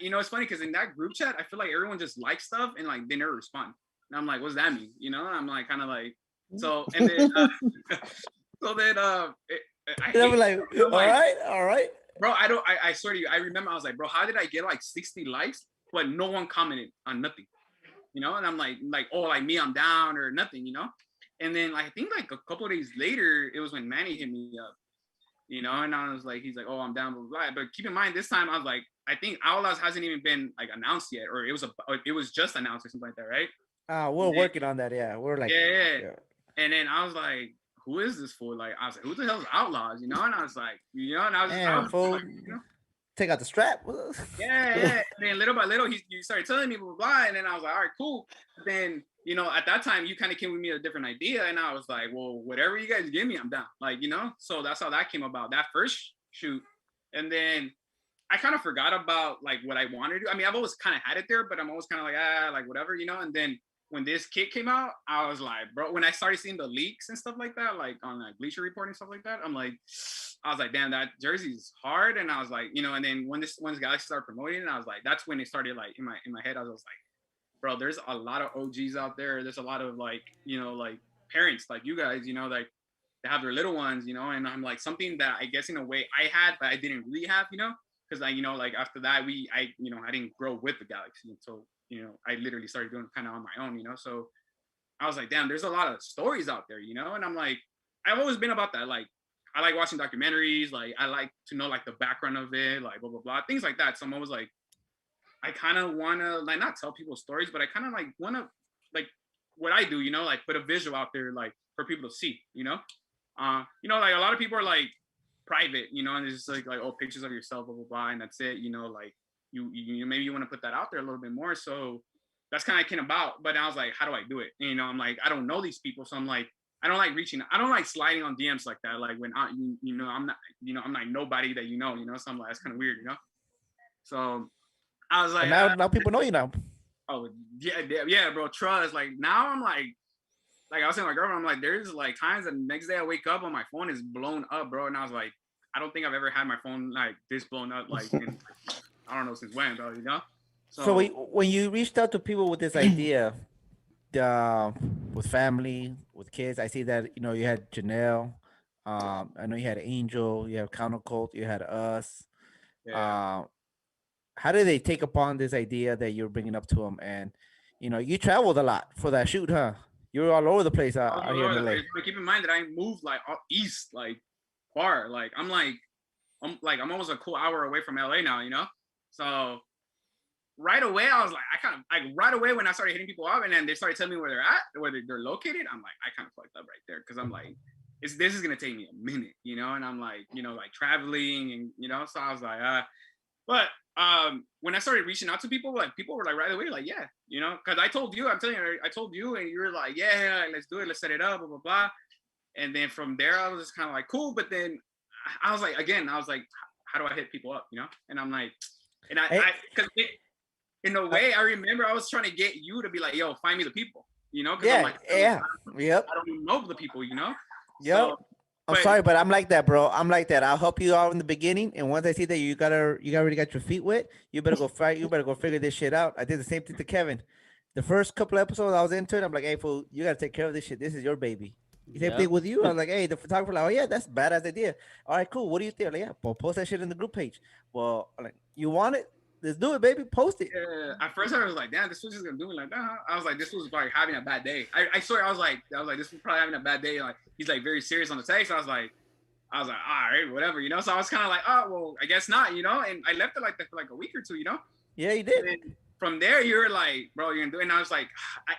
D: it's funny because in that group chat, I feel like everyone just likes stuff and like they never respond. And I'm like, what's that mean? You know, and I'm like kind of like so and then so then I'm
B: like, all right.
D: Bro, I swear to you, I remember I was like, bro, how did I get like 60 likes but no one commented on nothing? You know, and I'm like oh, like me, I'm down or nothing, you know. And then I think like a couple of days later, it was when Manny hit me up, you know, and I was like, he's like, oh, I'm down, blah, blah, blah. But keep in mind, this time I was like, I think Outlaws hasn't even been like announced yet, or it was just announced or something like that, right?
B: We're working on that. Yeah, we're like,
D: yeah. And then I was like, who is this for? Like, I was like, who the hell's Outlaws? You know, and I was like, you know, and I was like, you know?
B: Take out the strap.
D: Yeah. And then little by little, you started telling me blah, blah, blah, and then I was like, all right, cool. Then, you know, at that time, you kind of came with me a different idea, and I was like, well, whatever you guys give me, I'm down. Like, you know, so that's how that came about, that first shoot. And then I kind of forgot about like what I wanted to do. I mean, I've always kind of had it there, but I'm always kind of like whatever, you know. And then when this kit came out, I was like, bro, when I started seeing the leaks and stuff like that, like on like Bleacher Report and stuff like that, I was like, damn, that jersey's hard. And I was like, you know, and then when Galaxy started promoting it, I was like, that's when it started like in my head, I was like, bro, there's a lot of OGs out there. There's a lot of like, you know, like parents like you guys, you know, like they have their little ones, you know, and I'm like something that I guess in a way I had, but I didn't really have, you know, because I, you know, like after that I didn't grow with the Galaxy. So, you know, I literally started doing it kind of on my own, you know. So I was like, damn, there's a lot of stories out there, you know. And I'm like, I've always been about that. Like, I like watching documentaries. Like, I like to know like the background of it, like blah blah blah, things like that. So I'm always like, I kind of want to like not tell people stories, but I kind of like want to like what I do, you know, like put a visual out there, like for people to see, you know. You know, like a lot of people are like private, you know, and it's just like oh, pictures of yourself, blah blah blah, and that's it, you know, like. You maybe you want to put that out there a little bit more. So that's kind of came about. But I was like, how do I do it? And, you know, I'm like, I don't know these people. So I'm like, I don't like sliding on DMs like that. Like when I'm not nobody that you know, so I'm like, that's kind of weird, you know? So I was like,
B: now people know you now.
D: Oh yeah, bro. Trust. Like now I'm like I was saying to my girlfriend, I'm like, there's like times that the next day I wake up and my phone is blown up, bro. And I was like, I don't think I've ever had my phone like this blown up, like I don't know since when, bro, you know?
B: So when you reached out to people with this idea, with family, with kids, I see that, you know, you had Janelle, I know you had Angel, you have Countercult, you had us.
D: Yeah.
B: How did they take upon this idea that you're bringing up to them? And, you know, you traveled a lot for that shoot, huh? You were all over the place out here in LA.
D: But keep in mind that I moved like out east, like far. Like I'm almost a cool hour away from LA now, you know? So right away, I was like, right away when I started hitting people up and then they started telling me where they're at, where they're located, I'm like, I kind of fucked up right there. Cause I'm like, this is going to take me a minute, you know? And I'm like, you know, like traveling and, you know, so I was like, but when I started reaching out to people, like people were like right away, like, yeah, you know, cause I told you, I'm telling you, I told you and you were like, yeah, let's do it. Let's set it up, blah, blah, blah. And then from there, I was just kind of like, cool. But then I was like, how do I hit people up, you know? And I'm like, and because in a way, I remember I was trying to get you to be like, yo, find me the people, you know?
B: Yeah,
D: I'm like,
B: yeah,
D: I don't know the people, you know?
B: Yep. So, I'm sorry, but I'm like that, bro. I'm like that. I'll help you out in the beginning, and once I see that you already got your feet wet, you better go fight. You better go figure this shit out. I did the same thing to Kevin. The first couple episodes I was into it, I'm like, hey, fool, you gotta take care of this shit. This is your baby. Same
A: Yeah.
B: thing with you. I was like, hey, the photographer, like, oh yeah, that's a badass idea. All right, cool. What do you think? Like, yeah, well, post that shit in the group page. Well, I'm like, you want it? Let's do it, baby. Post it.
D: Yeah, at first I was like, damn, this was just gonna do me like that. Huh? I was like, this was like having a bad day. I swear, I was like, this was probably having a bad day. Like he's like very serious on the text. I was like, all right, whatever, you know. So I was kind of like, oh well, I guess not, you know. And I left it like that for like a week or two, you know.
B: Yeah, you
D: And
B: did.
D: then from there, you were like, bro, you're gonna do it. And I was like,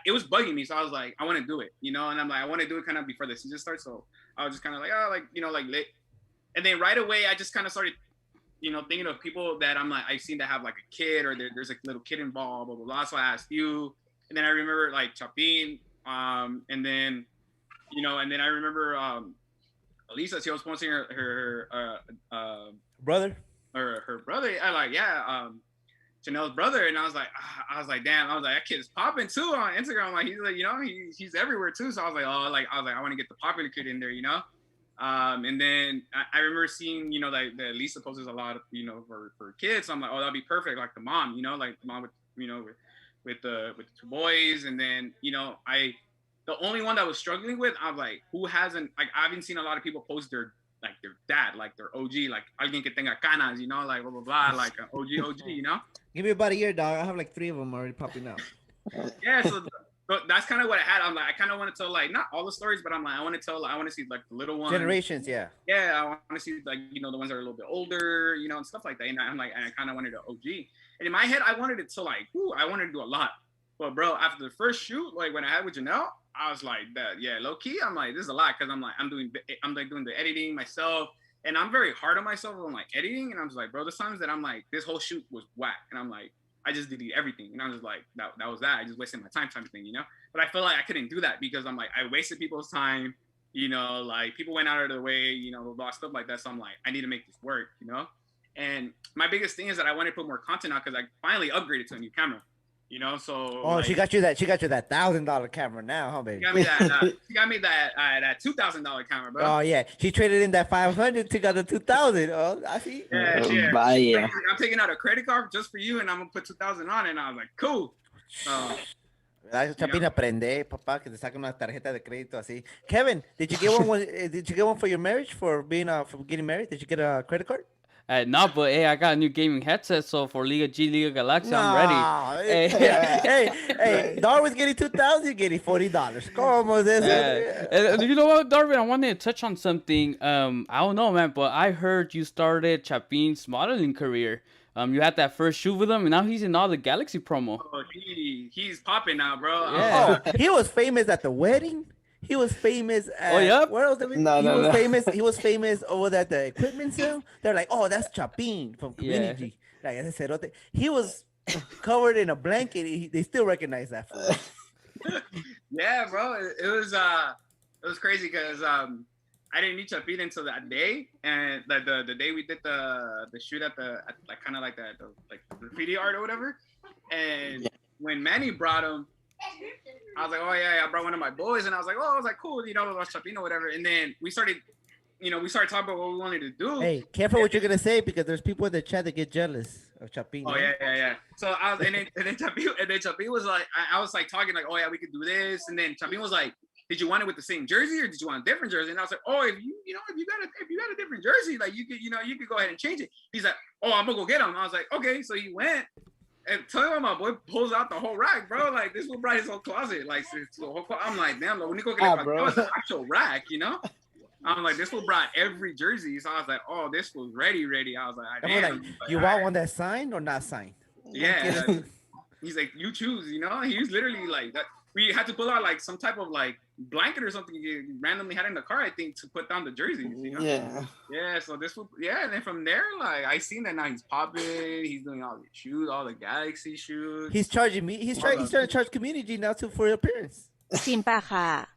D: it was bugging me. So I was like, I want to do it, you know. And I'm like, I want to do it kind of before the season starts. So I was just kind of like, oh, like you know, like lit. And then right away, I just kind of started, you know, thinking of people that I'm like, I've seen that have like a kid or there's a little kid involved, blah, blah, blah. So I asked you. And then I remember like Chapin. And then, you know, and then I remember Lisa, she was sponsoring
B: Brother.
D: her brother. I like, yeah, Chanel's brother. And I was like, damn, I was like, that kid is popping too on Instagram. Like, he's like, you know, he's everywhere too. So I was like, I want to get the popular kid in there, you know? And then I remember seeing, you know, like that Lisa posts a lot of, you know, for kids. So I'm like, oh, that'd be perfect. Like the mom, you know, like the mom with, you know, with the two boys. And then, you know, the only one that was struggling with, I'm like, who hasn't, like, I haven't seen a lot of people post their dad, like their OG, like alguien que tenga canas, you know, like blah, blah, blah, like OG, you know?
B: Give me about a year, dog. I have like 3 of them already popping out.
D: Yeah, so but that's kind of what I had. I'm like, I kind of want to tell like not all the stories, but I'm like, I want to see like the little ones.
B: Generations, yeah.
D: Yeah, I want to see like, you know, the ones that are a little bit older, you know, and stuff like that. And I'm like, and I kind of wanted an OG. And in my head, I wanted it to like, I wanted to do a lot. But bro, after the first shoot, like when I had with Janelle, I was like, that, yeah, low key, I'm like, this is a lot because I'm doing the editing myself, and I'm very hard on myself on like editing, and I'm just like, bro, there's times that I'm like, this whole shoot was whack, and I'm like, I just delete everything, and I'm just like, that was that. I just wasted my time type of thing, you know. But I feel like I couldn't do that because I'm like, I wasted people's time, you know, like people went out of their way, you know, blah, stuff like that. So I'm like, I need to make this work, you know. And my biggest thing is that I want to put more content out because I finally upgraded to a new camera. You know, so
B: oh, like, she got you that $1,000 camera now, huh, baby?
D: She got me that $2,000 camera, bro.
B: Oh yeah, she traded in that 500 to got the 2,000. Oh, I see.
D: Yeah. I'm taking out a credit card just for you, and I'm gonna put 2,000 on it. And I was like, cool.
B: Chapin, aprende, papá, que te saque una tarjeta de crédito así. Kevin, did you get one? Did you get one for your marriage for getting married? Did you get a credit card?
A: No, but hey, I got a new gaming headset, so for Liga G, Liga Galaxia, I'm ready.
B: Hey, Darwin's getting 2,000, you're getting $40. Come on,
A: you know what, Darwin? I wanted to touch on something. I don't know, man, but I heard you started Chapin's modeling career. You had that first shoot with him, and now he's in all the Galaxy promo.
D: Oh, he's popping now, bro.
B: Yeah. Oh, he was famous at the wedding. He was famous at, where else did he was famous over at the equipment sale. They're like, oh, that's Chapin from Community. Like ese cerote. He was covered in a blanket. They still recognize that.
D: Yeah, bro. It was crazy because I didn't meet Chapin until that day, and the day we did the shoot at like kind of like that like graffiti art or whatever. And when Manny brought him, I was like, oh yeah, I brought one of my boys, and I was like, cool, you know, Chapin or whatever. And then we started talking about what we wanted to do.
B: Hey, careful what you're gonna say because there's people in the chat that get jealous of Chapin.
D: Oh yeah. So I was, and then Chapin was like, I was like talking like, oh yeah, we could do this, and then Chapin was like, did you want it with the same jersey or did you want a different jersey? And I was like, oh, if you got a different jersey, like you could go ahead and change it. He's like, oh, I'm gonna go get him. I was like, okay, so he went. And tell me, my boy pulls out the whole rack, bro. Like this will brought his whole closet. Like the whole I'm like, damn, lo único que le faltaba was an actual rack, you know? I'm like, this will brought every jersey. So I was like, oh, this was ready. I was like, damn.
B: You want one that's signed or not signed?
D: Yeah. He's like, you choose, you know? He was literally like that. We had to pull out like some type of like blanket or something you randomly had in the car, I think, to put down the jerseys, you know? Yeah, so this will, and then from there, like, I seen that now he's popping, he's doing all the shoots, all the Galaxy shoots.
B: He's charging me, he's trying to charge community now too for appearance.
E: Sin paja.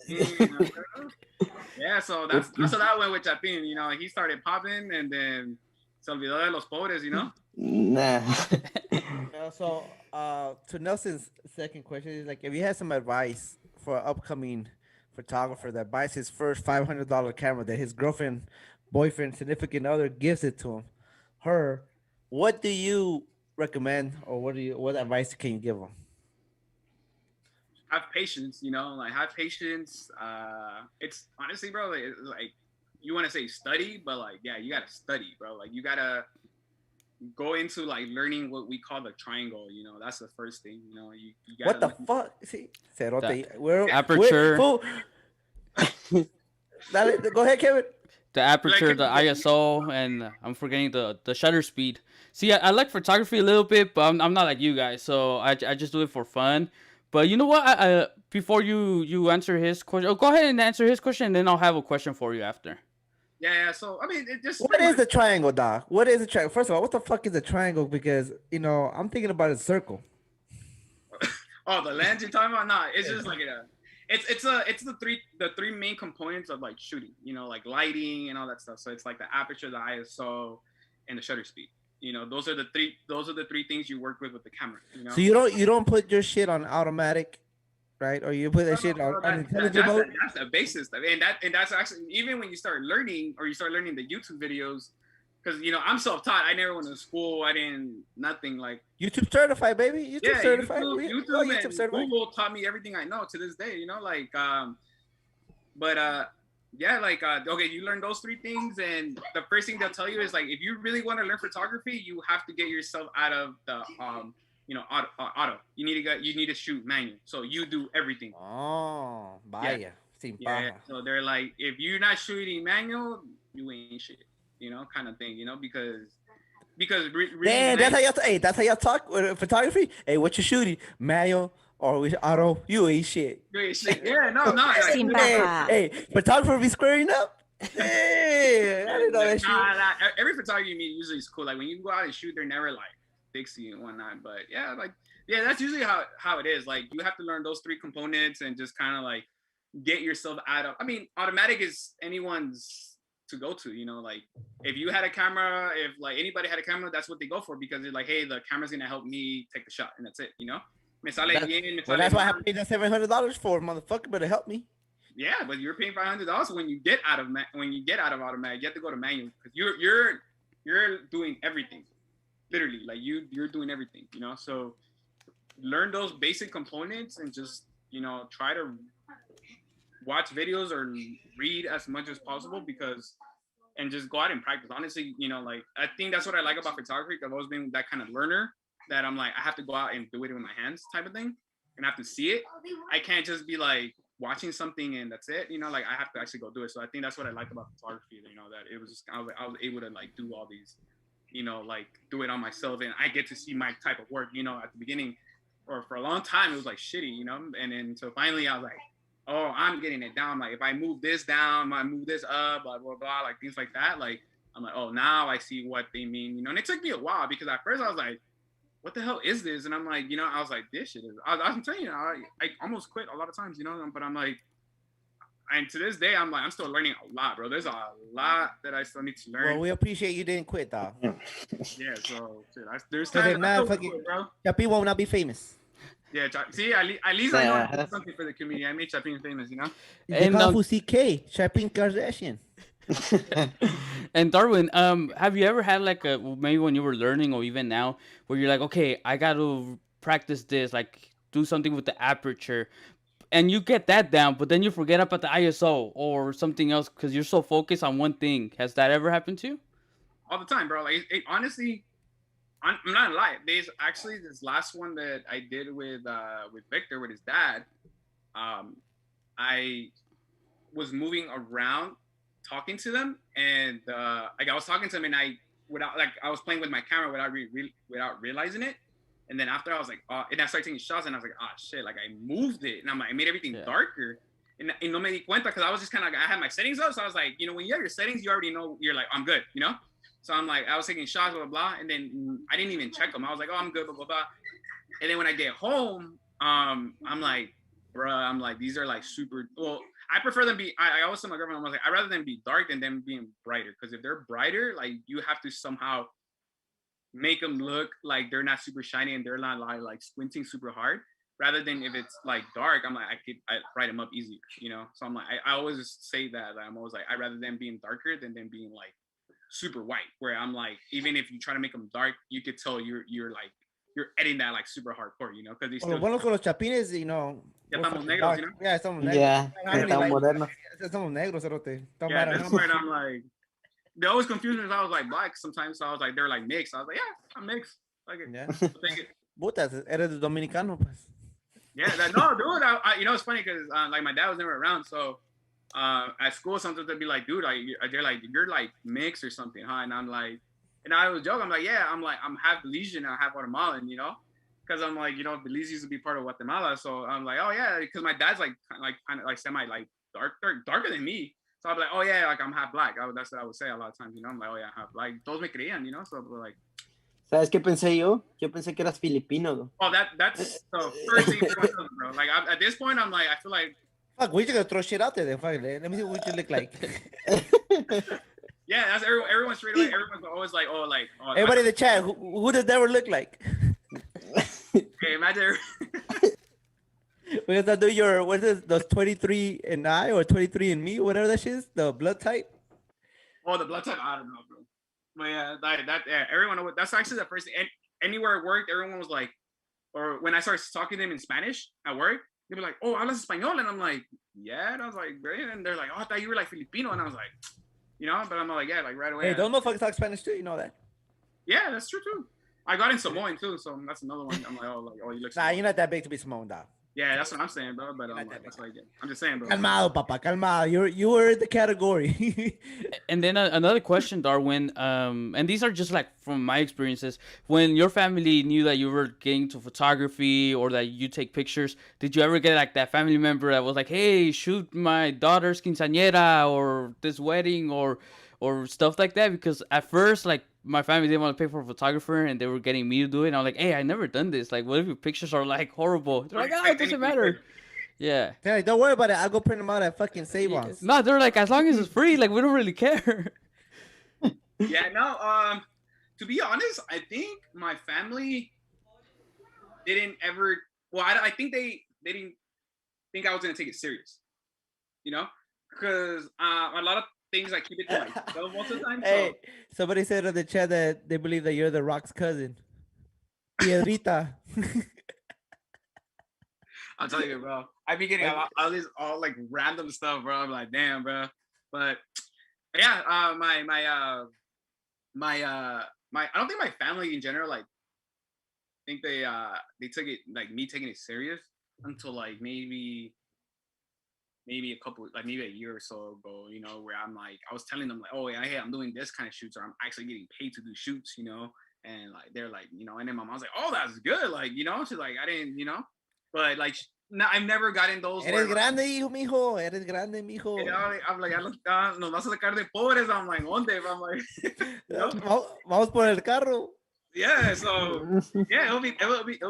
D: Yeah, so that's how that went with Chapin, you know, he started popping and then se olvidó de los pobres, you know?
C: Nah.
B: So, to Nelson's second question is like, if you had some advice for an upcoming photographer that buys his first $500 camera that his girlfriend, boyfriend, significant other gives it to her, what do you recommend or what advice can you give him?
D: have patience, like have patience. It's honestly, bro, like you want to say study, but like, yeah, you gotta study, bro. Like you gotta go into like learning what we call the triangle. That's the first thing. You
B: What
D: gotta
B: the
D: learn.
B: fuck? See,
A: The
B: Cerote. We're
A: aperture,
B: fool. Go ahead, Kevin.
A: the
D: Like,
A: aperture, the ISO, and I'm forgetting the shutter speed. See, I like photography a little bit, but I'm not like you guys, so I just do it for fun. But you know what? Before you answer his question, go ahead and answer his question, and then I'll have a question for you after.
D: yeah. So I mean, it just
B: What
D: pretty
B: is
D: much.
B: the triangle, Doc? What is a triangle? First of all, what the fuck is a triangle? Because I'm thinking about a circle.
D: Oh, the lens you're talking about? Nah, it's just like it's the three main components of like shooting. Like lighting and all that stuff. So it's like the aperture, the ISO, and the shutter speed. Those are the three. Those are the three things you work with the camera.
B: So you don't put your shit on automatic, right? Or you put that shit
D: No,
B: on
D: that's
B: intelligent mode.
D: the basis of it. And that's actually even when you start learning or you start learning the YouTube videos, because I'm self-taught. I never went to school. I didn't nothing like.
B: YouTube certified, baby. YouTube
D: Yeah,
B: certified. We all
D: YouTube
B: YouTube
D: and
B: certified.
D: Google taught me everything I know to this day. Like but yeah, like okay, you learn those three things, and the first thing they'll tell you is like if you really want to learn photography, you have to get yourself out of the auto. You need to shoot manual, so you do everything.
B: Oh, vaya. Sin
D: Yeah.
B: paja.
D: So they're like, if you're not shooting manual, you ain't shit. Kind of thing. Really,
B: Damn, that's how y'all talk with photography. Hey, what you shooting? Manual or with auto? You ain't shit.
D: shit. Yeah, no, like,
E: Sin
B: Hey,
E: paja.
B: hey, photographer be squaring up. Hey, I didn't know that shit.
D: every photographer you meet usually is cool. Like when you go out and shoot, they're never like Dixie and whatnot. But yeah, like that's usually how it is. Like you have to learn those three components and just kind of like get yourself out of. I mean, automatic is anyone's to go to. Like if you had a camera, if like anybody had a camera, that's what they go for because they're like, hey, the camera's gonna help me take the shot, and that's it. Me sale bien, me
B: Well,
D: sale
B: that's why I
D: mal.
B: have paid that $700 for, motherfucker. Better help me.
D: Yeah, but you're paying $500 when you get out of automatic. You have to go to manual because you're doing everything, literally. Like you're doing everything. So learn those basic components and just try to watch videos or read as much as possible and just go out and practice. Honestly, like I think that's what I like about photography. I've always been that kind of learner that I'm like I have to go out and do it with my hands type of thing and I have to see it. I can't just be like watching something and that's it. Like I have to actually go do it. So I think that's what I like about photography. That it was just I was able to like do all these, like do it on myself and I get to see my type of work. At the beginning or for a long time it was like shitty. And then so finally I was like, oh, I'm getting it down. Like if I move this down, I move this up, blah blah blah, like things like that. Like I'm like, oh, now I see what they mean. And it took me a while because at first I was like, what the hell is this? And I'm like, I was like, this shit is. I'm telling you, I almost quit a lot of times, but I'm like, and to this day, I'm like, I'm still learning a lot, bro. There's a lot that I still need to learn.
B: Well, we appreciate you didn't quit, dog.
D: Yeah, so shit, there's
B: Because
D: times
B: if not, fucking Chapi will not be famous.
D: Yeah, see, at least I know I did something for the community. I made Chapin famous,
B: They call CK, Chapin Kardashian.
A: And Darwin, have you ever had like maybe when you were learning or even now where you're like, okay, I got to practice this, like do something with the aperture, and you get that down, but then you forget about the ISO or something else because you're so focused on one thing. Has that ever happened to you?
D: All the time, bro. Like, honestly, I'm not lying. There's actually this last one that I did with Victor with his dad. I was moving around talking to them, and like I was talking to them, and I was playing with my camera without realizing it. And then after I was like, and I started taking shots, and I was like, shit, like I moved it, and I'm like, I made everything darker, and no me di cuenta because I was just kind of like, I had my settings up, so I was like, when you have your settings, you already know you're like, I'm good, So I'm like, I was taking shots, blah blah blah, and then I didn't even check them. I was like, oh, I'm good, blah blah blah. And then when I get home, I'm like, bruh, I'm like, these are like super. Well, I prefer them be. I always tell my girlfriend, I was like, I'd rather them be dark than them being brighter, because if they're brighter, like you have to somehow make them look like they're not super shiny and they're not like squinting super hard. Rather than if it's like dark, I'm like I bright them up easier, So I'm like I always say that I'm always like I'd rather them being darker than them being like super white. Where I'm like even if you try to make them dark, you could tell you're like you're editing that like super hardcore, you know, because they
B: Well,
D: still
B: bueno, con los chapines,
D: ya
B: we're
D: estamos
B: fucking
D: negros,
B: dark.
D: you know.
B: Yeah, estamos negros.
C: Yeah,
B: How many,
C: estamos
B: like,
C: modernos.
B: estamos negros, cerote. Don't
D: Yeah,
B: matter
D: at
B: how
D: this
B: much.
D: point I'm like, they always confuse me because I was like black sometimes, so I was like they're like mixed. I was like, yeah, I'm mixed. Like it.
B: Yeah.
D: I'll take it.
B: Putas, eres dominicano, pues.
D: Yeah, no, dude. You know, it's funny because like my dad was never around, so at school sometimes they'd be like, dude, they're like, you're like mixed or something, huh? And I'm like, and I was joking. I'm like, yeah, I'm half Belizean and half Guatemalan, you know, because I'm like, you know, Belize used to be part of Guatemala, so I'm like, oh yeah, because my dad's like kind of like semi like darker than me, so I'm like, oh yeah, like I'm half black. That's what I would say a lot of times, you know. I'm like, oh yeah, half black. Todos me creían, you know, so we're like.
C: ¿Sabes qué pensé yo? Yo pensé que eras filipino, though.
D: Oh, that's the first thing, bro. Like at this point, I'm like, I feel like.
B: Fuck, we just gonna throw shit out there then. Fuck, let me see what you look like.
D: Yeah, that's everyone straight away. Everyone's always like, oh, like. Oh,
B: Everybody in the chat, who does Darwin look like?
D: Okay, imagine.
B: We're gonna start doing your, what is those 23 and I or 23 and me, whatever that shit is, the blood type.
D: Oh, the blood type, I don't know, bro. But yeah, yeah, everyone. That's actually the first thing. Anywhere it worked, everyone was like, or when I started talking to them in Spanish at work, they were like, "Oh, hablas español," and I'm like, "Yeah," and I was like, "Great," and they're like, "Oh, I thought you were like Filipino," and I was like, you know, but I'm like, yeah, like right away.
B: Hey, those motherfuckers talk Spanish too, you know that?
D: Yeah, that's true too. I got in Samoan too, so that's another one. I'm like, oh, you look.
B: Nah, you're not that big to be Simone, dog.
D: Yeah, that's what I'm saying, bro. But that's like, I'm just saying, bro.
B: Calmado, papa, calmado. You were in the category.
A: And then another question, Darwin. And these are just like from my experiences. When your family knew that you were getting to photography or that you take pictures, did you ever get like that family member that was like, "Hey, shoot my daughter's quinceañera or this wedding or stuff like that?" Because at first, like my family didn't want to pay for a photographer, and they were getting me to do it. And I'm like, "Hey, I never done this. Like, what if your pictures are like horrible?" They're like, "Oh, it doesn't matter." Yeah.
B: Hey, don't worry about it. I'll go print them out at fucking Save-Ons.
A: No, they're like, as long as it's free, like we don't really care.
D: Yeah, no. To be honest, I think my family didn't ever. Well, I think they didn't think I was gonna take it serious. You know, because a lot of things I keep it to myself most of the time.
B: Hey,
D: So
B: somebody said in the chat that they believe that you're the Rock's cousin. Piedrita.
D: I'll tell you, bro. I be getting all like random stuff, bro. I'm like, damn, bro. But yeah, my I don't think my family in general like think they took it like me taking it serious until like maybe a couple like maybe a year or so ago, you know, where I'm like I was telling them like, oh yeah, hey, I'm doing this kind of shoots or I'm actually getting paid to do shoots, you know, and like they're like, you know, and then my mom's like, oh, that's good, like, you know, she's like, I didn't, you know, but like no, I've never gotten those.
B: Eres grande, hijo, mijo. Eres grande, mijo.
D: You know, I'm like, nos vas a sacar de pobres. I'm like, ¿dónde? I'm like, you know?
B: Vamos por el carro.
D: Yeah, so yeah, it'll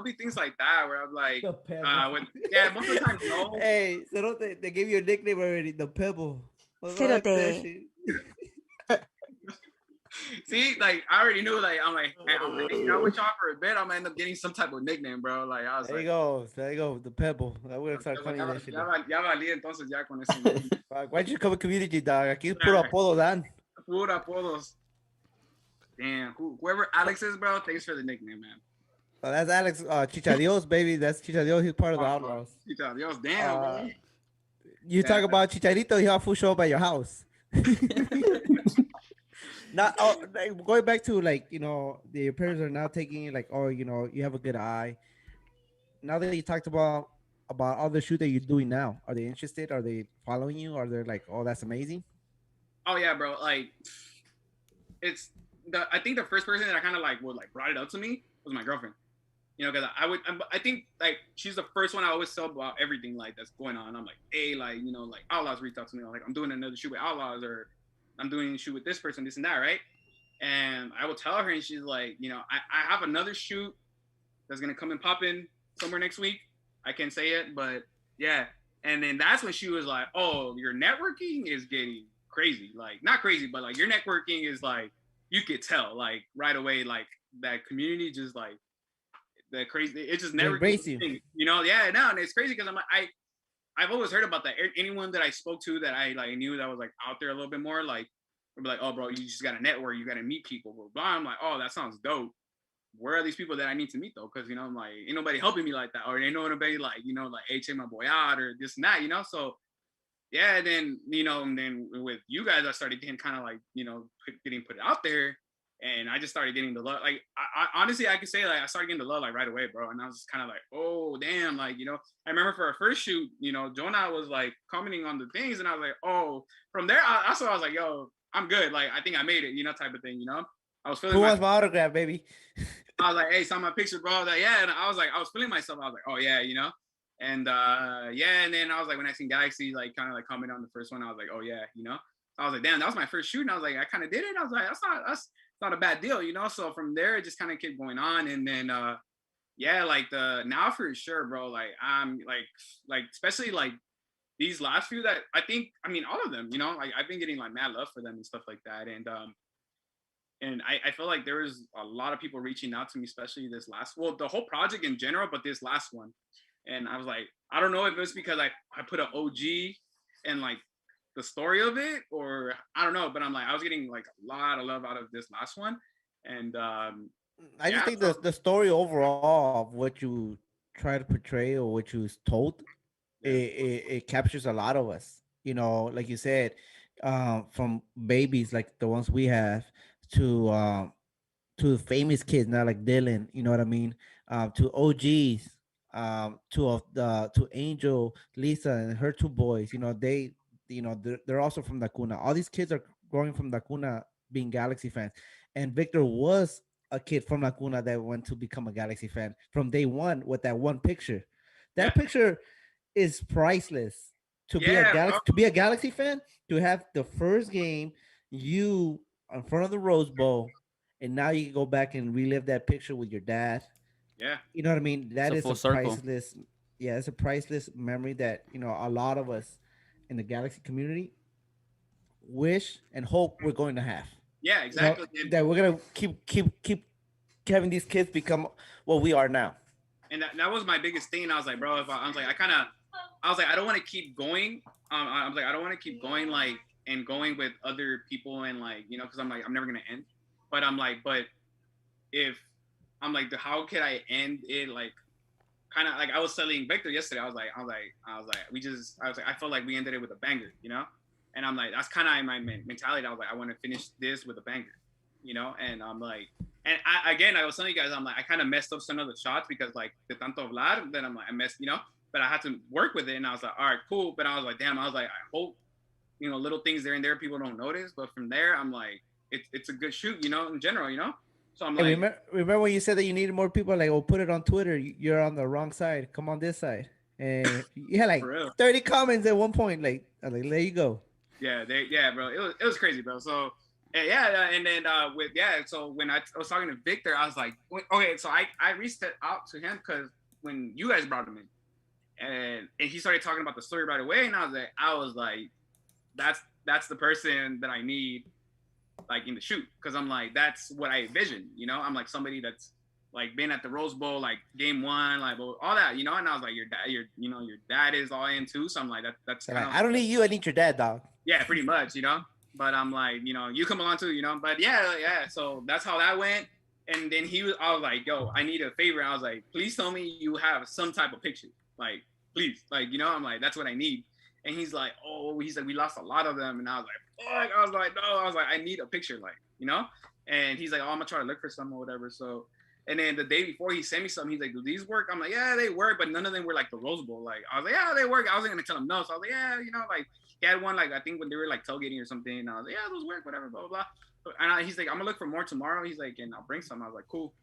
D: be things like that where I'm like, yeah, most of the time, no.
B: Hey, Cerote, they gave you a nickname already, the Pebble.
E: Cerote.
D: See, like I already knew, like I'm like, hey, I'm hanging out with y'all for a bit. I'm gonna end up getting some type of nickname, bro. Like I was
B: there
D: like,
B: there you go, the Pebble. I'm gonna start calling you that shit.
D: Ya valí entonces ya con ese.
B: Why don't you come a community, dog? Aquí es puro apodo, Dan.
D: Pura apodos. Damn, whoever Alex is, bro, thanks for the nickname, man.
B: Oh, that's Alex Chichadios, baby. That's Chichadios. He's part of the Outlaws.
D: Chichadios, damn, bro.
B: You talk about Chicharito, he'll have full show up at your house. Now, like, going back to like, you know, your parents are now taking like, oh, you know, you have a good eye. Now that you talked about all the shoot that you're doing now, are they interested? Are they following you? Are they like, oh, that's amazing?
D: Oh yeah, bro. Like, I think the first person that I kind of like would like brought it up to me was my girlfriend. You know, because I think like she's the first one I always tell about everything like that's going on. I'm like, hey, like, you know, like Outlaws reached out to me. I'm like, I'm doing another shoot with Outlaws, or I'm doing a shoot with this person, this and that, right? And I will tell her, and she's like, you know, I have another shoot that's gonna come and pop in somewhere next week. I can't say it, but yeah. And then that's when she was like, oh, your networking is getting crazy. Like, not crazy, but like your networking is like, you could tell like right away, like that community just like that crazy. It just never
B: embrace you.
D: You know, yeah, no, and it's crazy because I'm like, I've always heard about that. Anyone that I spoke to that I like knew that was like out there a little bit more, like, I'd be like, oh, bro, you just got to network, you got to meet people, blah, blah. I'm like, oh, that sounds dope. where are these people that I need to meet though? Because I'm like, ain't nobody helping me like that, or ain't nobody like like, hey, check my boy out or this and that. So yeah, and then and then with you guys, I started getting kind of like getting put out there, and I just started getting the love. Like I honestly, I could say like I started getting the love like right away, bro. And I was just kind of like, oh damn, like I remember for our first shoot, Jonah was like commenting on the things, and I was like, oh, from there, I was like, yo, I'm good. Like I think I made it, type of thing. I was feeling
B: Who wants my autograph, baby?
D: I was like, hey, sign my picture, bro. Like, yeah, and I was feeling myself. I was like, oh yeah, and yeah, and then I was like, when I seen Galaxy like kind of like comment on the first one, I was like, oh yeah, I was like, damn, that was my first shoot, and I was like, I kind of did it. I was like, that's not a bad deal, So from there, it just kind of kept going on, and then yeah, like the now for sure, bro. Like I'm like especially like these last few that I mean all of them, like I've been getting like mad love for them and stuff like that, and I feel like there was a lot of people reaching out to me, especially this the whole project in general, but this last one. And I was like, I don't know if it was because I put an OG and like the story of it, or I don't know, but I'm like, I was getting like a lot of love out of this last one. And
B: I just
D: yeah,
B: think
D: so,
B: the story overall of what you try to portray or what you was told,
D: yeah,
B: it captures a lot of us. Like you said, from babies like the ones we have to famous kids, not like Dylan. You know what I mean? To OGs, to Angel, Lisa, and her two boys. They're also from the Cuna. All these kids are growing from the Cuna, being Galaxy fans, and Victor was a kid from La Cuna that went to become a Galaxy fan from day one with that one picture.
D: yeah,
B: That picture is priceless.
D: yeah, bro.
B: To be a Galaxy fan, to have the first game you in front of the Rose Bowl, and now you can go back and relive that picture with your dad.
D: Yeah,
B: You know what I mean?
A: It's
B: That
A: a
B: is
A: full
B: a
A: circle.
B: priceless. Yeah, it's a priceless memory that a lot of us in the Galaxy community wish and hope we're going to have.
D: yeah, exactly.
B: That we're gonna keep having these kids become what we are now.
D: And that was my biggest thing. I was like, bro, if I was like, I was like, I don't want to keep going. I was like, I don't want to keep going like and going with other people and like because I'm like I'm never gonna end. But I'm like, but if I'm like, how could I end it like kind of like I was telling Victor yesterday. I was like, I felt like we ended it with a banger, And I'm like, that's kind of my mentality. I was like, I want to finish this with a banger, And I'm like, and I was telling you guys, I'm like, I kind of messed up some of the shots because like the tanto hablar, then I'm like, I messed, but I had to work with it, and I was like, all right, cool. But I was like, damn, I was like, I hope, little things there and there people don't notice. But from there, I'm like, it's a good shoot, in general, So I'm
B: Hey,
D: like,
B: remember when you said that you needed more people? Like, oh, put it on Twitter. You're on the wrong side. Come on this side. And you had like
D: for real.
B: 30 comments at one point. Like, I was like, there you go.
D: Yeah, bro. It was crazy, bro. So yeah, and then so when I was talking to Victor, I was like, okay, so I reached out to him because when you guys brought him in, and he started talking about the story right away, and I was like, that's the person that I need, like in the shoot, because I'm like, that's what I envision, I'm like somebody that's like been at the Rose Bowl, like game one, like all that, And I was like, your dad is all in too, so I'm like, that's
B: So
D: kind
B: like,
D: of
B: I don't need you. I need your dad, dog.
D: yeah, pretty much, But I'm like, you come along too, But yeah. So that's how that went. And then I was like, yo, I need a favor. I was like, please tell me you have some type of picture. Like, please. Like, I'm like, that's what I need. And he's like, we lost a lot of them. And I was like, fuck. I was like, no. I was like, I need a picture, like, And he's like, oh, I'm gonna try to look for some or whatever. So, and then the day before he sent me something, he's like, do these work? I'm like, yeah, they work, but none of them were like the Rose Bowl. Like, I was like, yeah, they work. I wasn't gonna tell him no. So I was like, yeah, like, he had one, like, I think when they were like tailgating or something. And I was like, yeah, those work, whatever, blah, blah, blah. And he's like, I'm gonna look for more tomorrow. He's like, and I'll bring some. I was like, cool.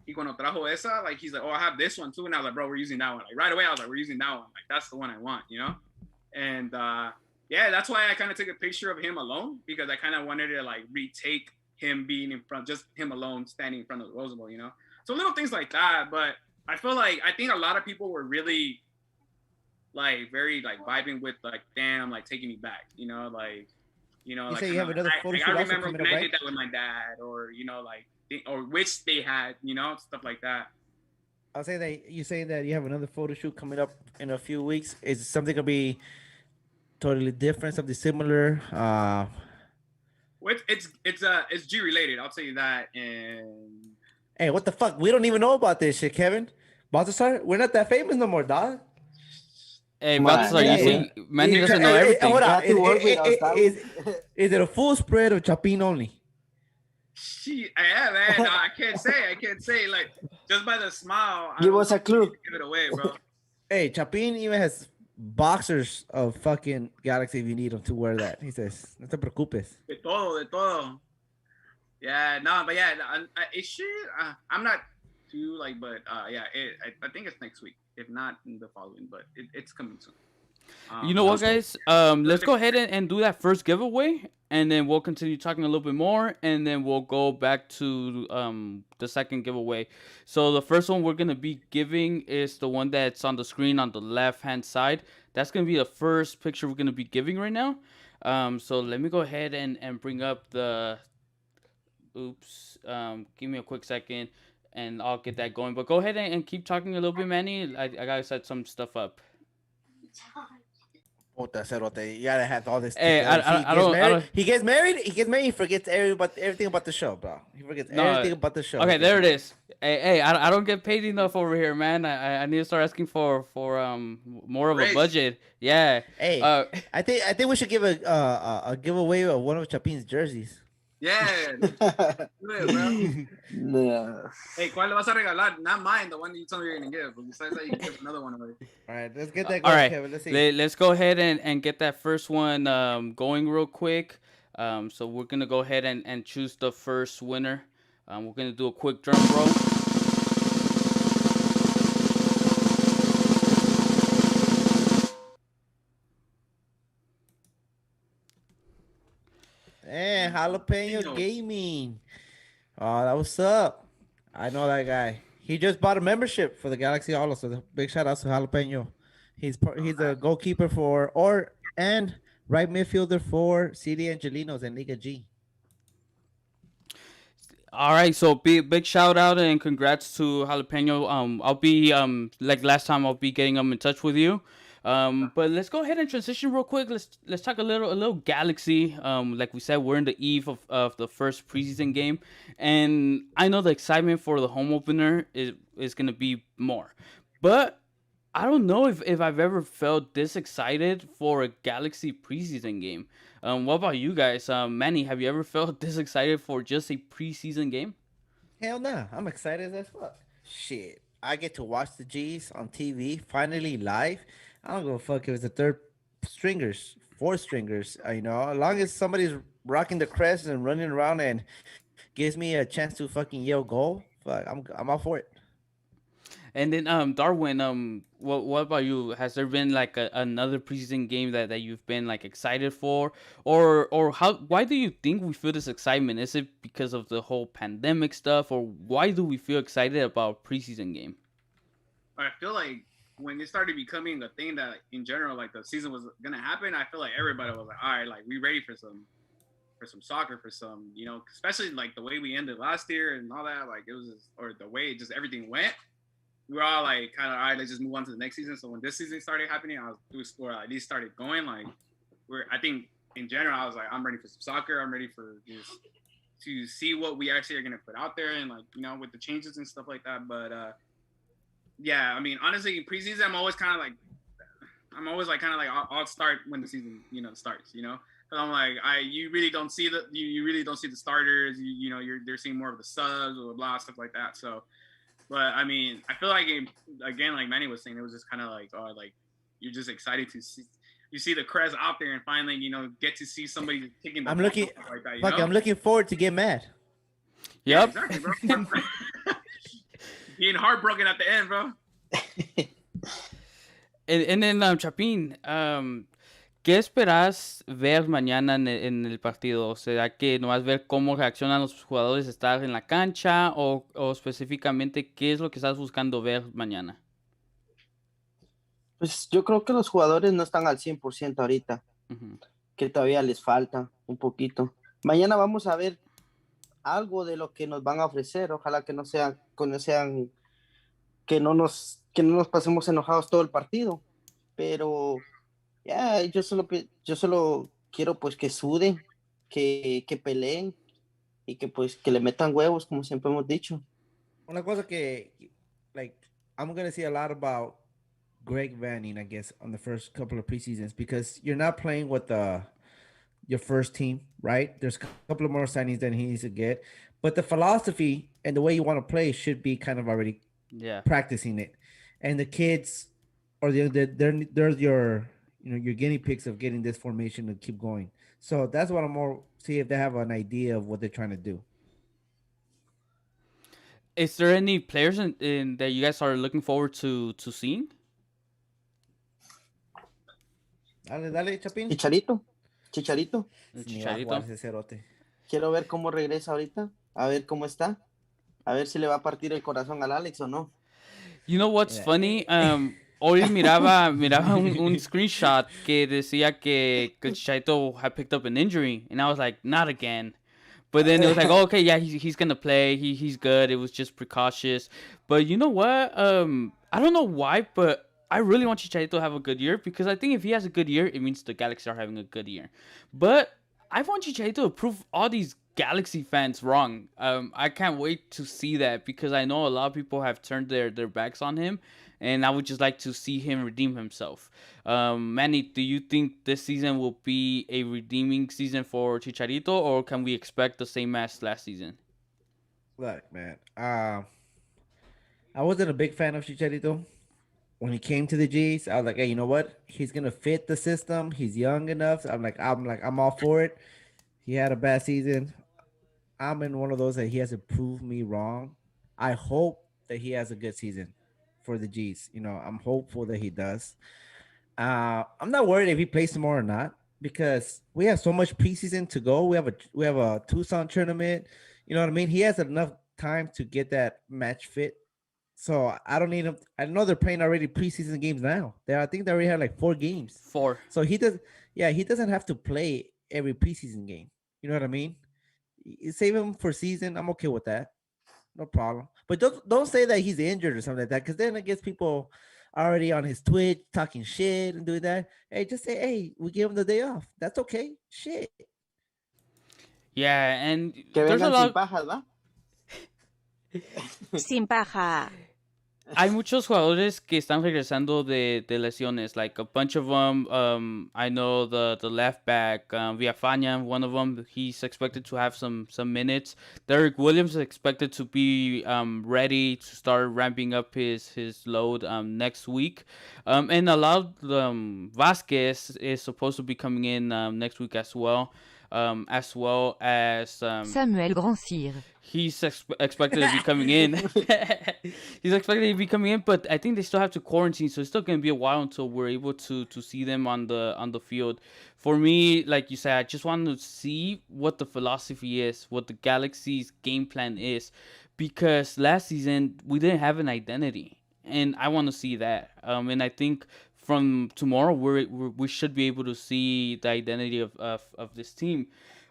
D: He cuando trajo esa, like, he's like, oh, I have this one too. And I was like, bro, we're using that one. Like, right away, I was like, we're using that one. Like, that's the one I want, And yeah, that's why I kind of took a picture of him alone, because I kind of wanted to like retake him being in front, just him alone standing in front of the Rose Bowl, So little things like that. But I think a lot of people were really like very like vibing with like, damn, like taking me back, like,
B: You
D: like
B: say you have another photo
D: like,
B: shoot
D: I
B: also
D: remember
B: coming
D: when
B: up,
D: I
B: right?
D: did that with my dad, or like, or which they had, stuff like that.
B: I'll say that you saying that you have another photo shoot coming up in a few weeks. Is something gonna be totally different, something similar?
D: It's G related, I'll tell you that. And
B: Hey, what the fuck? We don't even know about this shit, Kevin. Baltasar, we're not that famous no more, dog.
A: Hey,
C: Man,
A: Balthazar,
C: yeah,
A: you
C: yeah.
A: see, Manny doesn't know everything.
B: Hold
C: You
B: on.
C: have to work with us, Darwin.
B: Is it a full spread of Chapin only?
D: Yeah, man. No, I can't say. Like, just by the smile, I
C: Give
D: don't
C: us a clue.
D: give it away, bro.
B: Hey, Chapin even has boxers of fucking Galaxy if you need him to wear that. He says, no te preocupes.
D: De todo. Yeah, no, but yeah, it should. I'm not too like, but yeah, I think it's next week, if not in the following, but it's coming soon.
A: You know what, guys? Let's go ahead and do that first giveaway, and then we'll continue talking a little bit more, and then we'll go back to the second giveaway. So the first one we're gonna be giving is the one that's on the screen on the left-hand side. That's gonna be the first picture we're gonna be giving right now. So let me go ahead and bring up the. Oops. Give me a quick second, and I'll get that going. But go ahead and keep talking a little bit, Manny. I gotta set some stuff up.
B: Puta cerote, you gotta have all this.
A: Hey,
B: together. See,
A: I don't.
B: He gets married. He forgets everything about the show, bro. He forgets
A: No,
B: everything about the show.
A: Okay, there it is. Hey, I don't get paid enough over here, man. I need to start asking for more of a
D: Raise.
A: budget. Yeah.
B: Hey, I think we should give a giveaway of one of Chapin's jerseys.
D: Yeah, do it, bro.
C: Yeah.
D: Hey, ¿cuál le vas a regalar? Not mine, the one that you told me you're gonna give. But besides that, you can give another one away.
B: All right, let's get that
A: All
B: going,
A: right.
B: Kevin. Let's see.
A: Let's go ahead and get that first one going real quick. So we're gonna go ahead and choose the first winner. We're gonna do a quick drum roll.
B: Hey, Jalapeno
D: Jalapeno.
B: Gaming. Oh, that was up. I know that guy. He just bought a membership for the Galaxy Holo, so big shout out to Jalapeno. He's a goalkeeper and right midfielder for CD Angelinos and Liga G.
A: All right, so big shout out and congrats to Jalapeno. I'll be like last time, I'll be getting in touch with you. But let's go ahead and transition real quick. Let's talk a little Galaxy. Like we said, we're in the eve of the first preseason game, and I know the excitement for the home opener is gonna be more, but I don't know if I've ever felt this excited for a Galaxy preseason game. What about you guys? Manny, have you ever felt this excited for just a preseason game?
B: Hell nah, I'm excited as fuck. Shit, I get to watch the G's on TV finally live. I don't give a fuck if it's the third stringers, fourth stringers. You know, as long as somebody's rocking the crest and running around and gives me a chance to fucking yell goal, fuck, I'm all for it.
A: And then Darwin, what about you? Has there been like another preseason game that you've been like excited for, or why do you think we feel this excitement? Is it because of the whole pandemic stuff, or why do we feel excited about preseason game?
D: I feel like when it started becoming a thing that in general, like the season was gonna happen, I feel like everybody was like, all right, like we ready for some soccer, for some, you know, especially like the way we ended last year and all that, like it was just, or the way just everything went. We were all like kind of all right, let's just move on to the next season. So when this season started happening, or at least started going, like I think in general, I was like, I'm ready for some soccer. I'm ready for just to see what we actually are gonna put out there, and like, you know, with the changes and stuff like that. But yeah, I mean, honestly, in preseason, I'm always kind of like I'll start when the season, you know, starts, you know. Cause I'm like, you really don't see the starters. You know, they're seeing more of the subs or blah stuff like that. So. But I mean, I feel like again, like Manny was saying, it was just kind of like, oh, like you're just excited to see the crest out there and finally, you know, get to see somebody taking.
B: I'm looking,
D: like that,
B: fuck, I'm looking forward to get mad.
A: Yep.
D: Yeah, exactly, bro. Being heartbroken at the end, bro.
A: And then Chapín, ¿qué esperas ver mañana en el partido? ¿Será que no vas a ver cómo reaccionan los jugadores estar en la cancha o específicamente qué es lo que estás buscando ver mañana?
C: Pues yo creo que los jugadores no están al 100% ahorita, que todavía les falta un poquito. Mañana vamos a ver algo de lo que nos van a ofrecer. Ojalá que no nos pasemos enojados todo el partido, pero ya, yo solo quiero pues que suden, que peleen y que pues que le metan huevos, como siempre hemos dicho.
B: una cosa que, like, I'm gonna see a lot about Greg Vanning, I guess, on the first couple of preseasons because you're not playing with your first team, right? There's a couple of more signings that he needs to get, but the philosophy and the way you want to play should be kind of already
A: Yeah.
B: practicing it, and the kids or they're your your guinea pigs of getting this formation to keep going. So that's what I'm more see if they have an idea of what they're trying to do.
A: Is there any players in that you guys are looking forward to seeing?
B: Dale, dale, Chapin.
C: Chicharito, Chicharito.
B: Ni va a jugar
A: Chicharito.
B: ese cerote.
C: Quiero ver cómo regresa ahorita, a ver cómo está, a ver si le va a partir el corazón al Alex o no.
A: You know what's
B: Yeah.
A: funny? Hoy miraba un screenshot que decía que Chicharito had picked up an injury, and I was like, not again. But then it was like, oh, okay, yeah, he's gonna play. He's good. It was just precautious. But you know what? I don't know why, but I really want Chicharito to have a good year because I think if he has a good year, it means the Galaxy are having a good year. But I want Chicharito to prove all these Galaxy fans wrong. I can't wait to see that because I know a lot of people have turned their backs on him, and I would just like to see him redeem himself. Manny, do you think this season will be a redeeming season for Chicharito, or can we expect the same as last season?
B: Look, man. I wasn't a big fan of Chicharito when he came to the G's. I was like, hey, you know what? He's gonna fit the system. He's young enough. I'm all for it. He had a bad season. I'm in one of those that he has to prove me wrong. I hope that he has a good season for the G's. I'm hopeful that he does. I'm not worried if he plays tomorrow or not because we have so much preseason to go. We have a Tucson tournament. You know what I mean? He has enough time to get that match fit. So I don't need him. I know they're playing already preseason games now. I think they already have like 4 games.
A: Four.
B: So he does. Yeah, he doesn't have to play every preseason game. You know what I mean? Save him for season. I'm okay with that. No problem. But don't say that he's injured or something like that, because then I guess people already on his Twitch talking shit and doing that. Hey, just say, hey, we give him the day off. That's okay. Shit.
A: Yeah, and
C: Que
A: there's a
C: vengan sin
A: lot.
C: pajas, ¿va?
E: Sin paja.
A: Hay muchos jugadores que están regresando de lesiones, like a bunch of them. I know the left back, Villafaña, one of them. He's expected to have some minutes. Derek Williams is expected to be ready to start ramping up his load next week. And a lot of Vasquez is supposed to be coming in next week as well. As well as
E: Samuel Grandcir.
A: he's expected to be coming in. He's expected to be coming in, but I think they still have to quarantine, so it's still gonna be a while until we're able to see them on the field. For me, like you said, I just want to see what the philosophy is, what the Galaxy's game plan is, because last season we didn't have an identity, and I want to see that. And I think from tomorrow we should be able to see the identity of this team.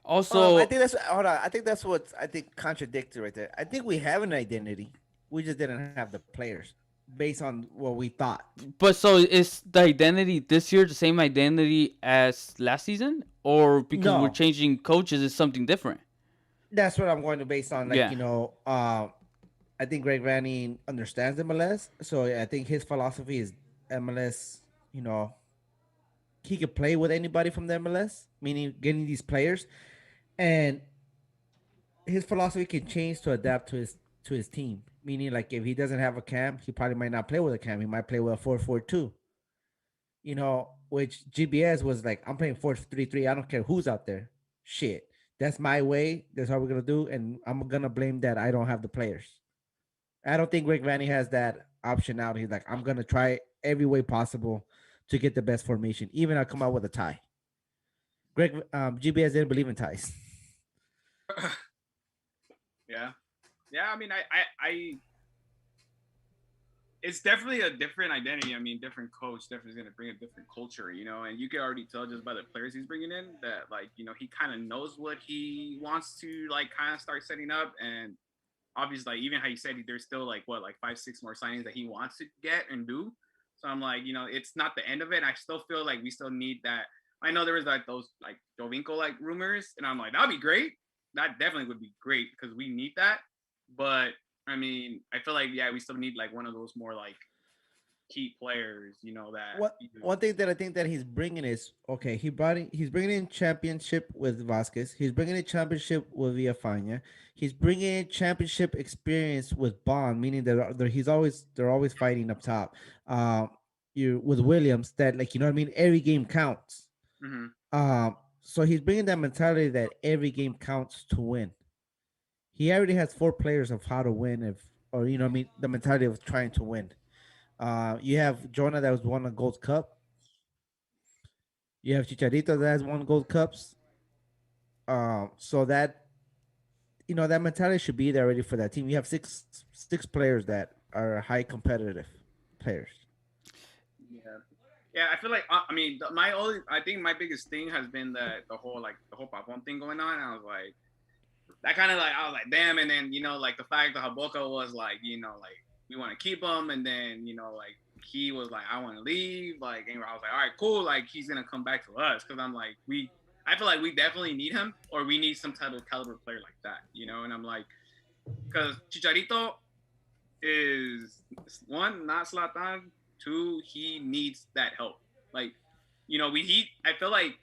B: I
A: Also,
B: think that's hold on. I think that's what I think contradictory right there. I think we have an identity. We just didn't have the players based on what we thought.
A: but so is the identity this year the same identity as last season, or because we're
B: No,
A: changing coaches is something different?
B: that's what I'm going to base on. Like
A: Yeah.
B: I think Greg Vanny understands MLS, so I think his philosophy is MLS. You know, he could play with anybody from the MLS, meaning getting these players, and his philosophy can change to adapt to his team. Meaning, like if he doesn't have a cam, he probably might not play with a cam. He might play with a 4-4-2. Which GBS was like, I'm playing 4-3-3. I don't care who's out there. Shit, that's my way. That's how we're gonna do, and I'm gonna blame that I don't have the players. I don't think Greg Vanny has that option out. He's like, I'm gonna try every way possible to get the best formation. Even I'll come out with a tie. GBS didn't believe in ties.
D: Yeah. I mean, I it's definitely a different identity. I mean, different coach definitely is going to bring a different culture, and you can already tell just by the players he's bringing in that, like, he kind of knows what he wants to, like, kind of start setting up. And obviously, like, even how you said, there's still like 5-6 more signings that he wants to get and do. So I'm like, it's not the end of it. I still feel like we still need that. I know there was like those like Jovinko like rumors, and I'm like, that'd be great. That definitely would be great because we need that. But I mean, I feel like we still need like one of those more like key players, that.
B: One thing that I think that he's bringing is okay. He's bringing in championship with Vasquez. He's bringing in championship with Villafaña. He's bringing in championship experience with Bond, meaning that they're always fighting up top. You with Williams that like you know what I mean. Every game counts.
D: Mm-hmm.
B: So he's bringing that mentality that every game counts to win. He already has four players of how to win or you know what I mean the mentality of trying to win. You have Jonah that was won a Gold Cup. You have Chicharito that has won Gold Cups. So that that mentality should be there already for that team. You have six players that are high competitive players.
D: Yeah, I feel like I think my biggest thing has been the whole Papon thing going on. I was like, that kind of like I was like, damn, and then like the fact that Boca was like, like we want to keep him, and then like he was like, I want to leave, like, and I was like, all right, cool, like he's gonna come back to us because I'm like I feel like we definitely need him, or we need some type of caliber player like that, and I'm like, because Chicharito is one, not Zlatan, two, he needs that help. Like, I feel like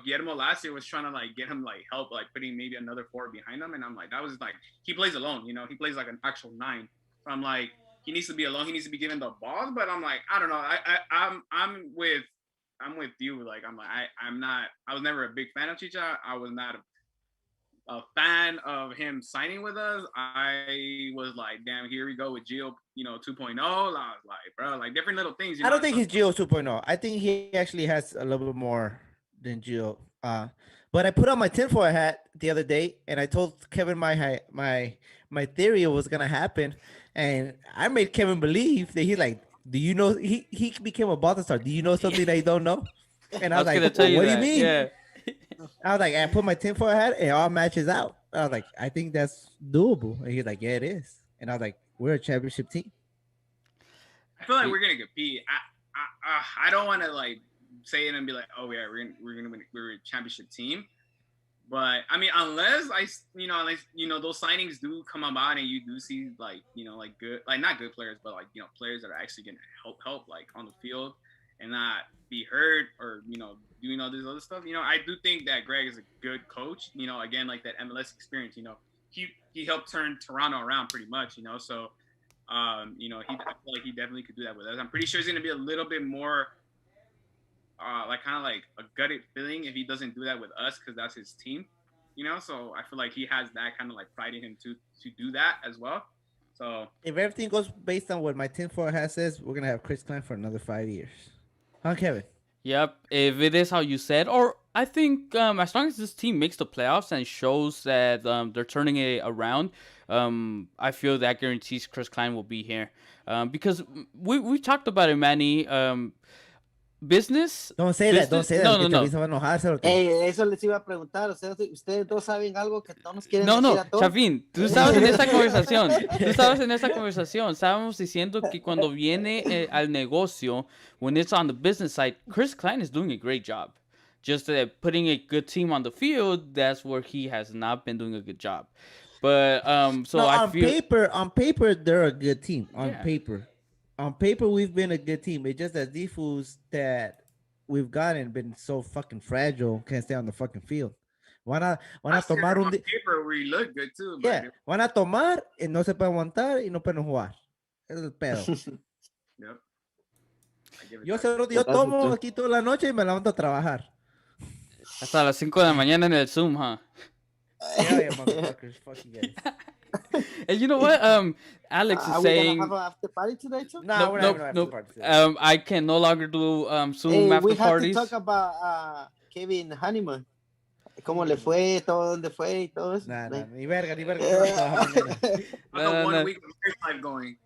D: Guillermo last year was trying to like get him like help, like putting maybe another forward behind him, and I'm like, that was like he plays alone, he plays like an actual 9. So I'm like, he needs to be alone, he needs to be given the balls, but I'm like, I don't know, I'm with you, like I was never a big fan of Chicha. I was not a fan of him signing with us. I was like, damn, here we go with Gio, 2.0. I was like, bro, like different little things.
B: I don't think he's Gio 2.0. I think he actually has a little bit more than Gio. But I put on my tinfoil hat the other day, and I told Kevin my theory was gonna happen, and I made Kevin believe that he's like, do you know he became a Balthasar? Do you know something that you don't know? And I was like,
A: tell you
B: what
A: that.
B: do you mean?
A: Yeah.
B: I was like, I put my tinfoil hat, and it all matches out. I was like, I think that's doable. And he's like, yeah, it is. And I was like, we're a championship team.
D: I feel like we're gonna compete. I don't want to like say it and be like, oh yeah, we're gonna win. We're a championship team. But I mean, unless those signings do come about and you do see like like good, like not good players, but like players that are actually gonna help like on the field and not be hurt or doing all this other stuff. I do think that Greg is a good coach. Again, like that MLS experience. He helped turn Toronto around pretty much. So I feel like he definitely could do that with us. I'm pretty sure he's gonna be a little bit more like kind of like a gutted feeling if he doesn't do that with us because that's his team. So I feel like he has that kind of like pride in him to do that as well. So
B: if everything goes based on what my tinfoil hat says, we're gonna have Chris Klein for another 5 years. Huh, Kevin?
A: Yep. If it is how you said, or I think as long as this team makes the playoffs and shows that they're turning it around, I feel that guarantees Chris Klein will be here. Because we talked about it, Manny. Business.
B: Don't say that. Don't say that.
A: No, no.
C: Eso les iba a preguntar. O sea, ustedes dos saben algo que no nos quieren decir a todos.
A: Chafín, tú estabas en esa conversación. Estábamos diciendo que cuando viene al negocio, when it's on the business side, Chris Klein is doing a great job. Just putting a good team on the field, that's where he has not been doing a good job. But so
B: no,
A: I feel
B: on paper they're a good team. On paper, we've been a good team. It's just that these fools that we've gotten been so fucking fragile, can't stay on the fucking field. Why not tomar
D: on paper we look good too.
B: Yeah, van a tomar y no se pueden aguantar y no pueden jugar. Es el pedo.
D: Yep.
B: Yo tomo aquí toda la noche y me levanto a trabajar.
A: Hasta las 5 de la mañana en el Zoom, huh?
B: Yeah, motherfuckers. Fuck you guys.
A: And you know what? Alex is saying.
C: Are we gonna have an after party today too?
B: No, we're not having an after party today.
A: I can no longer do Zoom after
C: we
A: parties.
C: We have to talk about Kevin Honeyman. ¿Cómo le fue? ¿Todo dónde fue? Y todo eso.
B: Nah, ni verga.
D: One week of life going.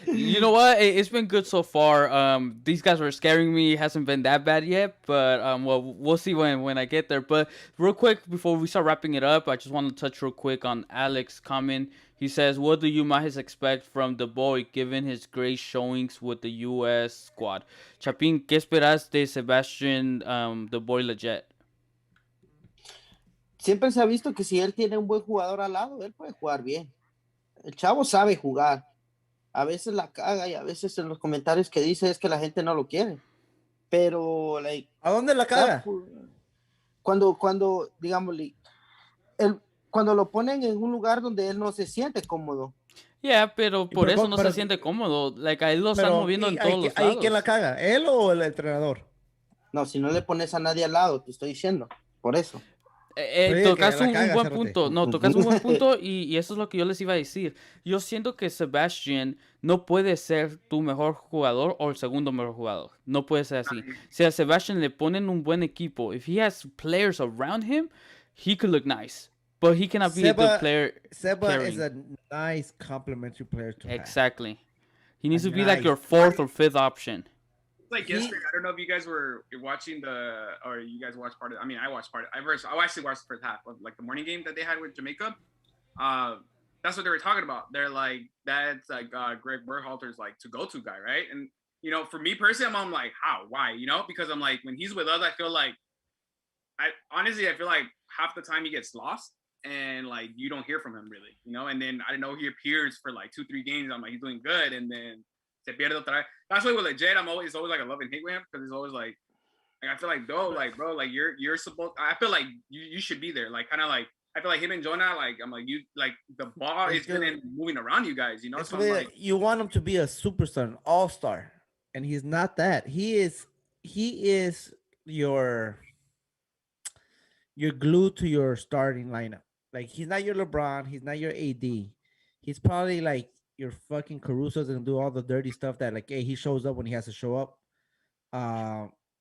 A: You know what? It's been good so far. These guys were scaring me. It hasn't been that bad yet, but well, we'll see when I get there. But real quick, before we start wrapping it up, I just want to touch real quick on Alex's comment. He says, "What do you Majes expect from the boy, given his great showings with the U.S. squad?" Chapín, ¿qué esperas de Sebastian, the boy Leggett?
C: Siempre se ha visto que si él tiene un buen jugador al lado, él puede jugar bien. El chavo sabe jugar. A veces la caga y a veces en los comentarios que dice es que la gente no lo quiere. Pero, like,
B: ¿A dónde la caga?
C: cuando digámosle, cuando lo ponen en un lugar donde él no se siente cómodo.
A: Yeah, pero por eso no se
B: pero,
A: siente cómodo. Like, a él lo están
B: pero
A: moviendo en
B: ahí,
A: todos los
B: ahí, ¿quién la
A: lados.
B: caga? ¿Él o el entrenador?
C: No, si no le pones a nadie al lado, te estoy diciendo. Por eso.
A: Tocas
B: la
A: un
B: caga,
A: buen
B: cerote.
A: punto. No, tocas un buen punto y eso es lo que yo les iba a decir. Yo siento que Sebastian no puede ser tu mejor jugador o el segundo mejor jugador. No puede ser así. Si a Sebastian le ponen un buen equipo, if he has players around him, he could look nice. But he cannot be the player
B: Seba is
A: carrying.
B: a nice complementary player to have.
A: Exactly. He needs to be like
B: nice.
A: your fourth or fifth option.
D: Like yesterday, I don't know if you guys were watching or you guys watched part of. I mean, I watched part of. I actually watched the first half of like the morning game that they had with Jamaica. That's what they were talking about. They're like, that's like Greg Berhalter's like to go to guy, right? And you know, for me personally, I'm like, how, why, you know? Because I'm like, when he's with us, I feel like, I feel like half the time he gets lost and like you don't hear from him really, you know. And then I don't know, he appears for like 2-3 games. I'm like, he's doing good, and then se pierde otra vez. That's why with legit, I'm always like a love and hate with him because he's always like I feel like bro, like you're supposed. I feel like you should be there, like kind of like I feel like him and Jonah, like I'm like you, like the ball is been moving around you guys, you know. So
B: really,
D: like,
B: you want him to be a superstar, an all-star, and he's not that. He is your glue to your starting lineup. Like he's not your LeBron, he's not your AD. He's probably like your fucking Caruso's and do all the dirty stuff that like, hey, he shows up when he has to show up.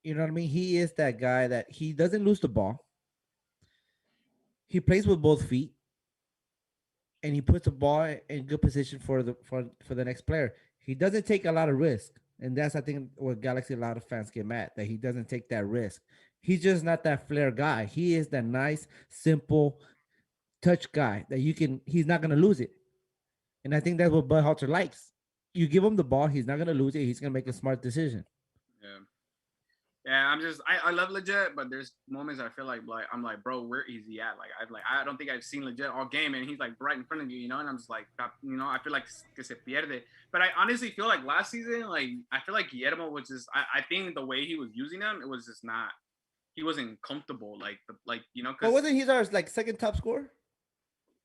B: You know what I mean? He is that guy that he doesn't lose the ball. He plays with both feet, and he puts the ball in good position for the next player. He doesn't take a lot of risk, and that's I think where Galaxy a lot of fans get mad that he doesn't take that risk. He's just not that flair guy. He is that nice, simple touch guy that you can. He's not gonna lose it, and I think that's what Bud Halter likes. You give him the ball, he's not gonna lose it. He's gonna make a smart decision.
D: Yeah, I love legit, but there's moments I feel like I'm like, bro, where is he at? Like I don't think I've seen legit all game, and he's like right in front of you, you know. And I'm just like, you know, I feel like que se pierde. But I honestly feel like last season, like I feel like Guillermo was just, I think the way he was using him, it was just not, he wasn't comfortable, like you know.
B: But wasn't he our like second top scorer?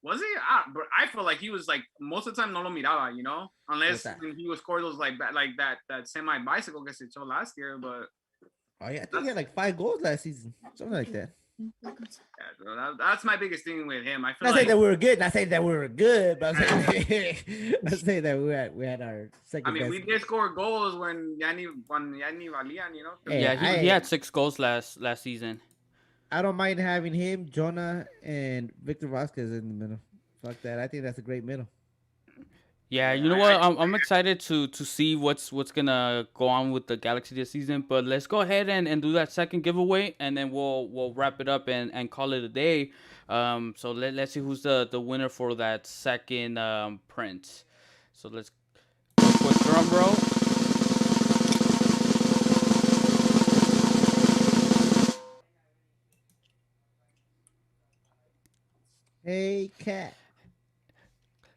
D: Was he? But I feel like he was like most of the time no lo miraba, you know, unless he would score those like that semi bicycle que se echó last year, but.
B: Oh yeah, I think he had like 5 goals last season, something like that.
D: Yeah, that's my biggest thing with him. I feel
B: not
D: like
B: saying that we were good. Not saying that we were good, but I'm saying that we had our second.
D: I mean,
B: best.
D: we did score goals when Yani valían, you know.
A: Hey, yeah, he had 6 goals last season.
B: I don't mind having him, Jonah, and Victor Vasquez in the middle. Fuck that. I think that's a great middle.
A: Yeah, you know what? I'm excited to see what's gonna go on with the Galaxy this season. But let's go ahead and do that second giveaway, and then we'll wrap it up and call it a day. So let's see who's the winner for that second print. So let's quick drum roll.
B: Hey, Cat.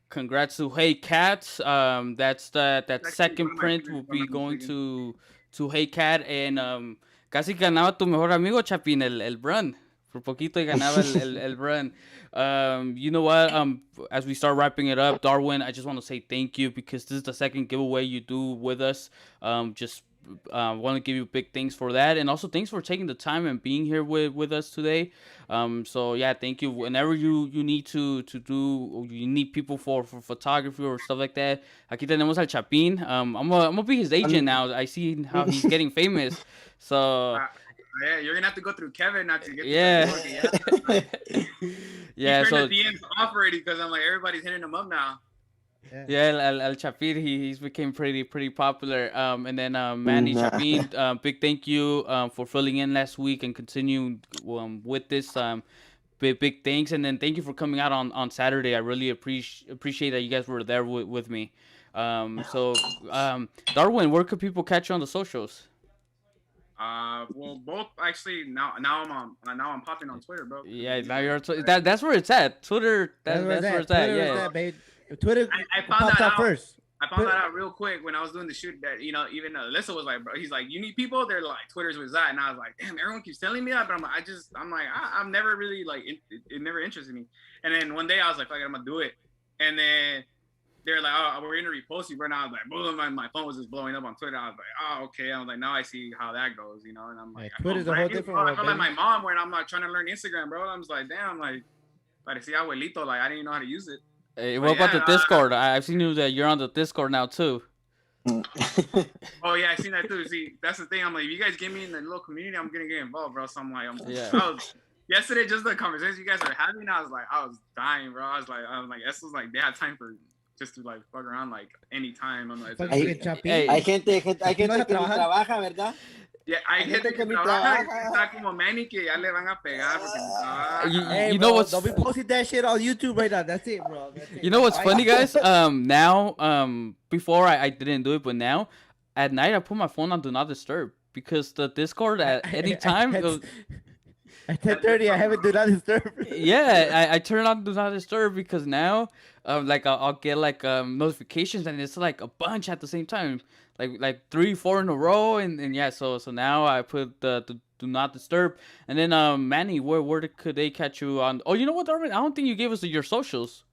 A: Congrats to Hey Cat. That's that second print will be going to Hey Cat, and casi ganaba tu mejor amigo Chapin el run. Por poquito y ganaba el run. You know what? As we start wrapping it up, Darwin, I just want to say thank you because this is the second giveaway you do with us. Just want to give you big thanks for that, and also thanks for taking the time and being here with us today. So yeah, thank you. Whenever you need to do, you need people for photography or stuff like that. Aquí tenemos al Chapin. I'm gonna be his agent now. I see how he's getting famous. So
D: yeah, you're gonna have to go through Kevin not to get.
A: Yeah. Yeah.
D: So
A: So
D: the DMs off already because I'm like everybody's hitting him up now.
A: yeah, El Chapin, he's became pretty popular. And then Manny Chapin, big thank you for filling in last week and continuing with this. Big thanks, and then thank you for coming out on Saturday. I really appreciate that you guys were there with me. So Darwin, where could people catch you on the socials?
D: Well, both actually now I'm popping on Twitter, bro.
A: Yeah, now you're that's where it's at. Twitter. That's where it's at. Yeah.
B: Twitter
D: I found
B: popped
D: that
B: out
D: out.
B: first.
D: I found that out real quick when I was doing the shoot. That even Alyssa was like, bro, he's like, you need people. They're like, Twitter's was that, and I was like, damn, everyone keeps telling me that, but I'm like, I'm never really like, it never interested me. And then one day I was like, fuck it, I'm gonna do it. And then they're like, oh, we're gonna repost you, bro. And I was like, boom, my phone was just blowing up on Twitter. I was like, oh, okay. I was like, now I see how that goes, And I'm like,
B: Twitter's a whole different world.
D: I feel like my mom when I'm like trying to learn Instagram, bro. I'm just like, damn, like, parecía abuelito, like I didn't even know how to use it.
A: Hey, what about the Discord? I've seen you that you're on the Discord now too.
D: Oh yeah, I seen that too. See, that's the thing. I'm like, if you guys get me in the little community, I'm gonna get involved, bro. So I'm like, yesterday, just the conversation you guys were having, I was dying, bro. I was like, Esther's like, they have time for just to like fuck around like anytime. I'm like,
C: hay gente que no trabaja, ¿verdad?
D: Yeah, hay gente que trabaja está como Manny que ya le van a pegar porque
A: you know what's
B: don't be posting that shit on YouTube right now. That's it, bro. That's it.
A: You know what's funny, guys? Now, before I didn't do it, but now at night I put my phone on do not disturb because the Discord at any time.
B: At 10:30, I haven't do not disturb.
A: Yeah, I turn on do not disturb because now, like I'll get like notifications and it's like a bunch at the same time, like 3, 4 in a row, and yeah, so now I put the do not disturb, and then Manny, where could they catch you on? Oh, you know what, Darwin? I don't think you gave us your socials.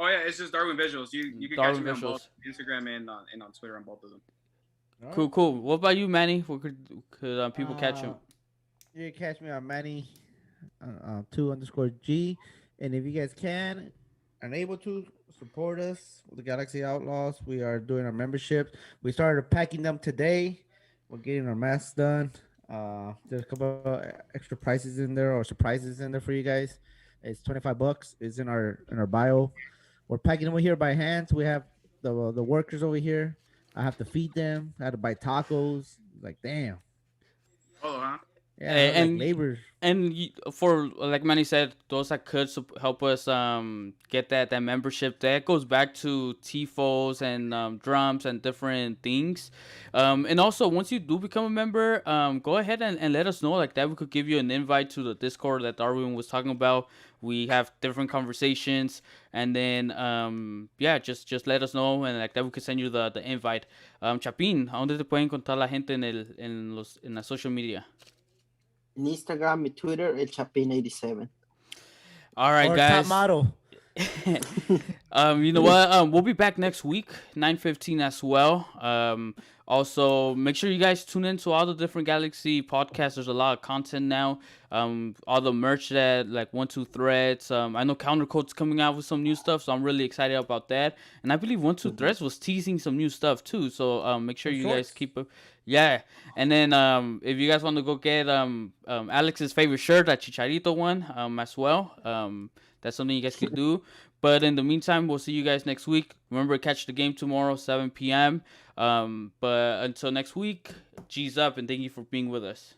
D: Oh yeah, it's just Darwin Visuals. You can catch me on both Instagram and on Twitter on both of them.
A: Cool. What about you, Manny? Where could people catch you?
B: You can catch me on Manny 2_G, and if you guys are able to support us with the Galaxy Outlaws, we are doing our memberships. We started packing them today. We're getting our masks done. There's a couple of extra prices in there or surprises in there for you guys. It's $25. It's in our bio. We're packing them here by hand. We have the workers over here. I have to feed them. I had to buy tacos. Like, damn.
D: Oh, huh?
B: Yeah,
A: and
B: like labor.
A: And for like Manny said, those that could help us get that membership, that goes back to tifos and drums and different things. And also once you do become a member, go ahead and let us know, like that we could give you an invite to the Discord that Darwin was talking about. We have different conversations, and then yeah, just let us know, and like that we could send you the invite. Chapín, ¿a dónde te pueden encontrar la gente en la social media?
C: In Instagram and Twitter, El Chapin87.
A: All right, guys.
B: Top model.
A: You know what? We'll be back next week, 9:15 as well. Also, make sure you guys tune in to all the different Galaxy podcasts. There's a lot of content now. All the merch that like 12 Threads. I know Countercode's coming out with some new stuff, so I'm really excited about that. And I believe 12 Threads was teasing some new stuff too. So make sure you guys keep up. Yeah, and then if you guys want to go get Alex's favorite shirt, that Chicharito one, as well. That's something you guys can do. But in the meantime, we'll see you guys next week. Remember, catch the game tomorrow, 7 p.m. But until next week, G's up, and thank you for being with us.